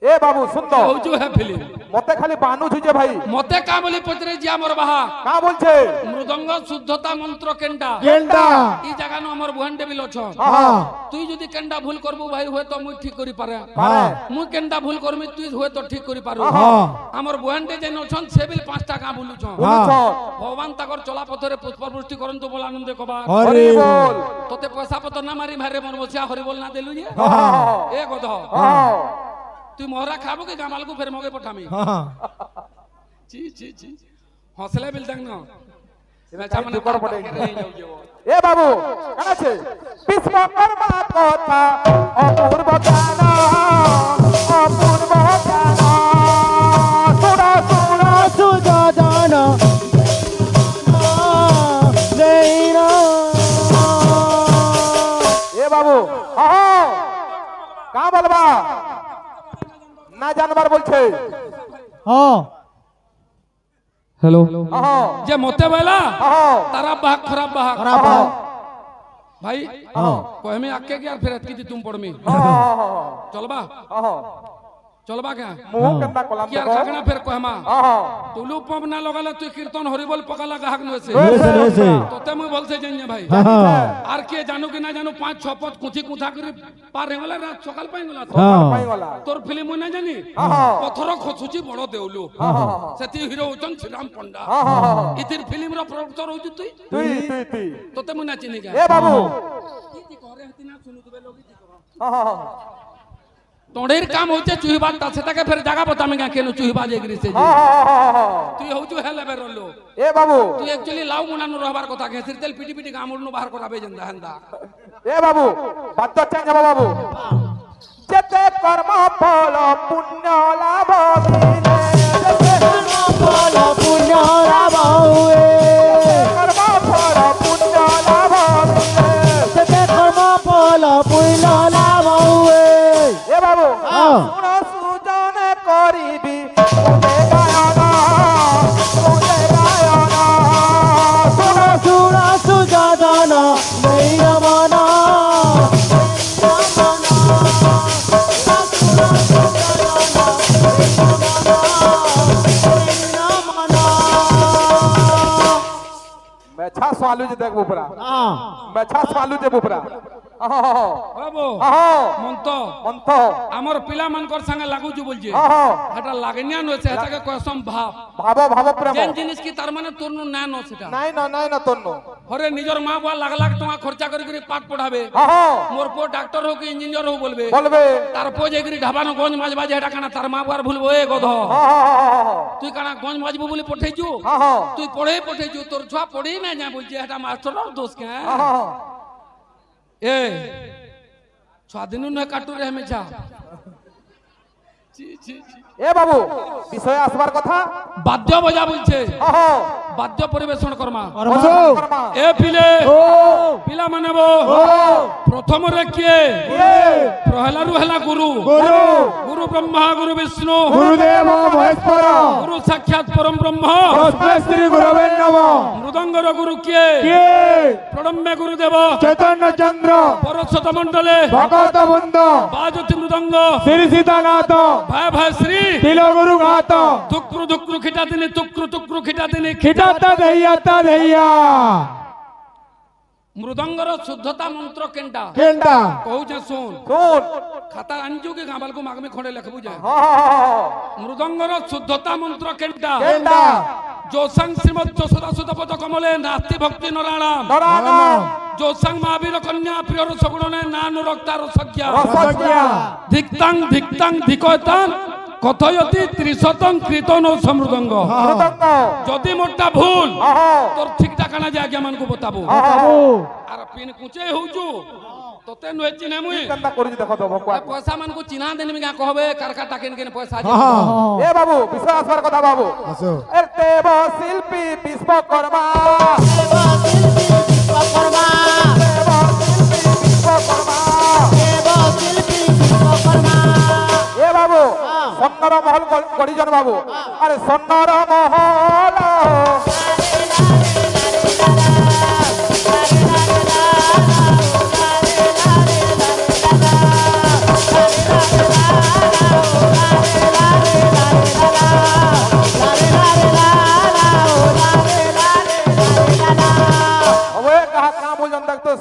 Speaker 5: এ বাবু শুন তো
Speaker 6: হউজু হে ফিলিম
Speaker 5: মতে খালি বানু ছুঁচে ভাই
Speaker 6: মতে কা বলি পচরে জিয়া মোর বাহা
Speaker 5: কা বলছে
Speaker 6: মৃদঙ্গ শুদ্ধতা মন্ত্র কেন্ডা
Speaker 2: কেন্ডা
Speaker 6: ই জায়গা নো আমার বহেন টেবিল অছ
Speaker 5: হ্যাঁ
Speaker 6: তুই যদি কেন্ডা ভুল করবু ভাই হয়ে তো মুই ঠিক করি পারে
Speaker 5: পারে
Speaker 6: মুই কেন্ডা ভুল করমি তুই হয়ে তো ঠিক করি পারু
Speaker 2: হ্যাঁ
Speaker 6: আমার বহেনটে যেন অছন সেবিল 5 টাকা বলুছ
Speaker 5: বলুছ
Speaker 6: ভগবান তাকর চলা পথরে পুষ্পবৃষ্টি করন্তু বল আনন্দে কবা
Speaker 5: হরি বল
Speaker 6: তোতে পয়সা পত না মারি ভারে মন বসিয়া হরি বল না দেলু যে
Speaker 5: হ্যাঁ
Speaker 6: এ গধ
Speaker 5: হ্যাঁ
Speaker 6: তুই মহরা খাবো কি গামালকু ফের মগে পঠামি
Speaker 2: হ্যাঁ
Speaker 6: ছি ছি ছি হসলে বিল দেখ না এবার
Speaker 5: কাই
Speaker 6: চামনে
Speaker 5: দুকর পড়ে।
Speaker 6: যাও
Speaker 5: এ বাবু কেন আছে বিশ্বকর্মা কথা অপূর্ব জ্ঞান অপূর্ব জ্ঞান সুরা সুরা
Speaker 4: সুযোজন দেইনা
Speaker 5: এ বাবু কা বলবা না জানবার বলছে
Speaker 6: হ্যালো
Speaker 5: আহ
Speaker 6: যে মতে বেলা
Speaker 5: আহ
Speaker 6: তারা বাহাক খারাপ বাহাক
Speaker 5: আহ
Speaker 6: ভাই কহমি আকে কি আর ফেরত কি তুম পড়মি চলবা চলবা কে
Speaker 5: মুহ কেন্না কলাম
Speaker 6: কি আর
Speaker 5: দেখো
Speaker 6: কাগনা ফের কহমা
Speaker 5: আহ
Speaker 6: তুলু পম না লগালে তুই কীর্তন হরিবল পকালা গাহক নছে তোতে মুই বলছে জানি ভাই আর কে জানো কি না জানো 5-6 পথ কুথি কুথা করে পার হয়ে গলা রাত সকাল পাই গলা
Speaker 5: পাইগলা
Speaker 6: তোর ফিল্ম না জানি পথর খসুচি বড় দেউলু সেতি হিরো হচন শ্রীরাম পণ্ডা ইতির ফিল্ম র প্রডক্টর হইছি তুই
Speaker 5: তুই
Speaker 6: তোতে মুই না চিনি কে
Speaker 5: এ বাবু
Speaker 6: কি করে হতি না শুনু তবে লোক কি করো
Speaker 5: আহ
Speaker 6: তোড়ের কাম হচ্ছে চুহিবাদ তা সেটাকে ফের জায়গা বতামে গা কেন চুহিবাজ এগরি সে তুই হউছু হেলে বেরলো
Speaker 5: এ বাবু
Speaker 6: তুই একচুয়ালি লাউ মুনানো রহবার কথা ঘেসির তেল পিটি পিটি গামুড়নো বাহার করাবে যেন্দা হেন্দা
Speaker 5: এ বাবু বাদ্য চেঞ্জ হবা বাবু যেতে কর্ম ফল পুণ্য লাভ মিলে যেতে কর্ম ফল পুণ্য লাভ মিলে এ বাবু শুণ সুজন করিবি মুদে গায়ন মুদে গায়ন শুণ
Speaker 4: সুর সুযোজন দেইনা
Speaker 5: মেছা সোয়ালু যে দেখবো পুরা মেছা সোয়ালু যে পুরা
Speaker 6: বাবু মন্ত
Speaker 5: মন্থ
Speaker 6: আমার পিলা মানকর সঙ্গে লাগুছু বলছে এটা লাগনিয়া নছে এটাকে কসম ভাব
Speaker 5: ভাব ভাব প্রেম
Speaker 6: যেন জিনিস কি তার মানে তোর না ন সেটা
Speaker 5: নাই না তন্ন
Speaker 6: হরে নিজর মা বুয়া লাখ লাখ টাকা খরচা করে করে পাঠ পড়াবে মোর পো ডাক্তার হোক ইঞ্জিনিয়ার হোক বলবে
Speaker 5: বলবে
Speaker 6: তার পো যে গরি ঢাবানো গঞ্জ মাছ বাজে এটা কানা তার মা বুয়ার ভুলবো এ গধ তুই কানা গঞ্জ মাছবো বলে পঠাইছু তুই পড়ে পঠাইছু তোর ছুয়া পড়েই না যা বলছে এটা মাস্টারর দোষ কে এ স্বাধীন নয় কাটু রে হেমেছা
Speaker 5: এ বাবু বিষয় আসবার কথা
Speaker 6: বাদ্য বজা বলছে বাদ্য পরিবেশন কর্মা
Speaker 5: কর্মা
Speaker 6: এ পিলে পিলা মানব প্রথমরে কিয়ে প্রহলারু হেলা গুরু গুরু ব্রহ্মা গুরু বিষ্ণু
Speaker 4: গুরুদেব মহেশ্বর
Speaker 6: গুরু সাক্ষাৎ পরম ব্রহ্ম
Speaker 4: শ্রী গুরবে নমঃ
Speaker 6: মৃদঙ্গর গুরু কিয়ে
Speaker 4: কে
Speaker 6: প্রণম্যে গুরুদেব
Speaker 4: চৈতন্য চন্দ্র
Speaker 6: পরশত মণ্ডলে
Speaker 4: ভগত বৃন্দ
Speaker 6: বাজতি মৃদঙ্গ
Speaker 4: শ্রী সীতানাথ
Speaker 6: ভাই ভাই শ্রী
Speaker 4: তিল গুরু ঘাত
Speaker 6: টুকরু টুকরু খিটা দিনে টুকরু টুকরু খিটা দিনে
Speaker 4: খিটাতা দেইয়া
Speaker 6: মৃদঙ্গর শুদ্ধতা মন্ত্র কেনটা
Speaker 4: কেন্টা
Speaker 6: কହୁছে শুন
Speaker 5: শুন
Speaker 6: খাতা আনজু কি গাবালকু মাগমে খড়ে লেখবু যা মৃদঙ্গর শুদ্ধতা মন্ত্র কেনটা
Speaker 5: কেন্টা
Speaker 6: जोसंग श्रीमद যশোদা সুতপদ কমলে নাস্তি ভক্তি নরাণাম
Speaker 5: নরানা
Speaker 6: जोसंग महावीर कन्या प्रिय সগুণনে নানু রক্তার সজ্ঞা
Speaker 4: রসজ্ঞা
Speaker 6: ধিক্তাং ধিক্তাং ধিকয়তান কথয়তি ত্রিশতং কীর্তন সমৃদঙ্গ
Speaker 5: মৃদঙ্গ
Speaker 6: যদি মোরটা ভুল তোর ঠিকটা কানা যে আজ্ঞা মানকু বতাবো আর পিন কুচে হউচু তোতে নয় চিনে মুই
Speaker 5: কেন্টা করিছি দেখো তো ভকুয়া
Speaker 6: পয়সা মানকু চিনা দেনি গা কহবে কারকা টাকেন কেন পয়সা
Speaker 5: এ বাবু বিষয় আসবার কথা বাবু
Speaker 4: আসো
Speaker 5: এর দেব শিল্পী বিশ্বকর্মা দেব শিল্পী বিশ্বকর্মা এ বাবু সন্নর মহল গড়িজন বাবু আরে সন্নর মহল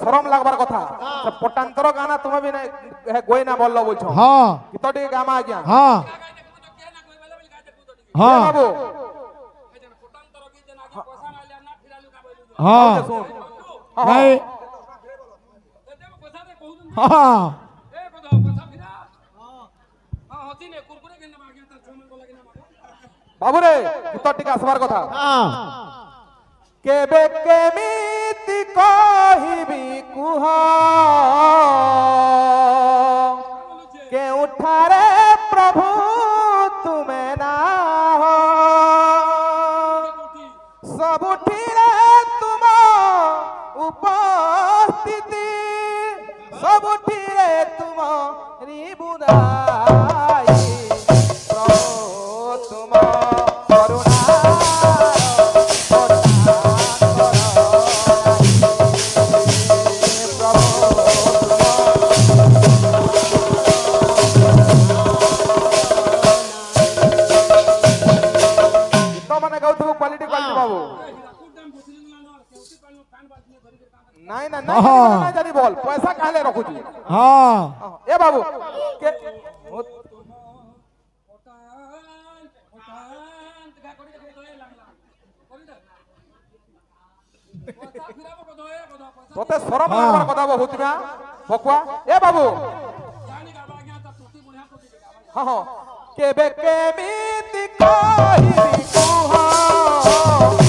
Speaker 5: শরম লাগবার কথা পটান্তর গানা তুমি বি নাই গোই না বললো বলছো
Speaker 4: হ্যাঁ
Speaker 5: তো টিকে গামা আজ্ঞা
Speaker 4: হ্যাঁ হ্যাঁ
Speaker 5: বাবু
Speaker 4: হ্যাঁ
Speaker 5: শুন
Speaker 4: নাই হ্যাঁ
Speaker 5: বাবু রে তো টিকে আসবার কথা
Speaker 4: হ্যাঁ
Speaker 5: কেবে কেমিতি কহিবি কুহ কেউঠারে প্রভু তুমে না ସବୁଠିରେ ତୁମ ଉପସ୍ଥିତି ସବୁଠିରେ ତୁମ ରିବୁରାଇ ପ୍ରଭୁ ତୁମ ମାନେ ଗାଉଥିବୁ କ୍ୱାଲିଟି କ୍ୱାଲିଟି ବାବୁ ନାଇଁ ନା ନାଇଁ ନା ଜାনি ବୋଲ ପଇସା କାହଲେ ରଖୁଛି
Speaker 4: ହଁ
Speaker 5: ଏ ବାବୁ କେ তোতে সরম লাগবার কথা বহুত না বকুয়া এ বাবু হ্যাঁ হ্যাঁ কেবে কেমিতি কহিবি কুহ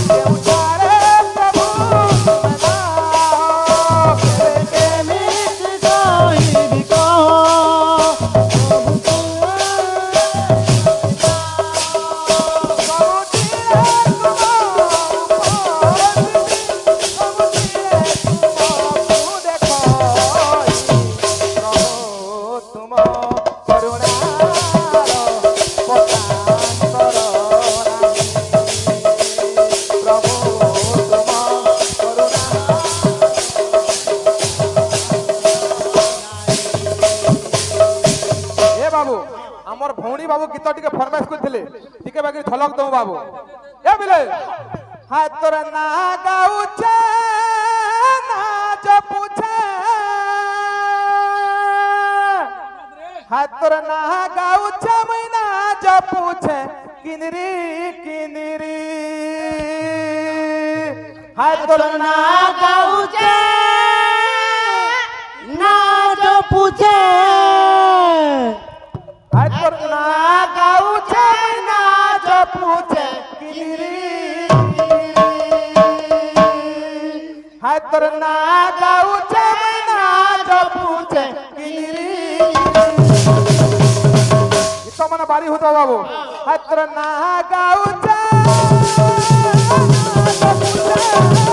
Speaker 5: কেউঠারে প্রভু আমার ভৌণী বাবু গীত টিকে ফরমাইশ করলে টিকে বাকি ঝলক দউ বাবু এ বিলে হায় তোর না গাউছে নাচ পুছে হায় তোর না গাউছে মই নাচ পুছে কিনরি কিনরি হায় তোর না গাউছে
Speaker 3: নাচ পুছে
Speaker 5: হায় তোর না গাউছে নাচ পুছে কিনরি হায় তোর না গাউছে নাচ পুছে কিনরি ইতো মানে বাড়ি হতো বাবু হায় তোর না গাউছে নাচ পুছে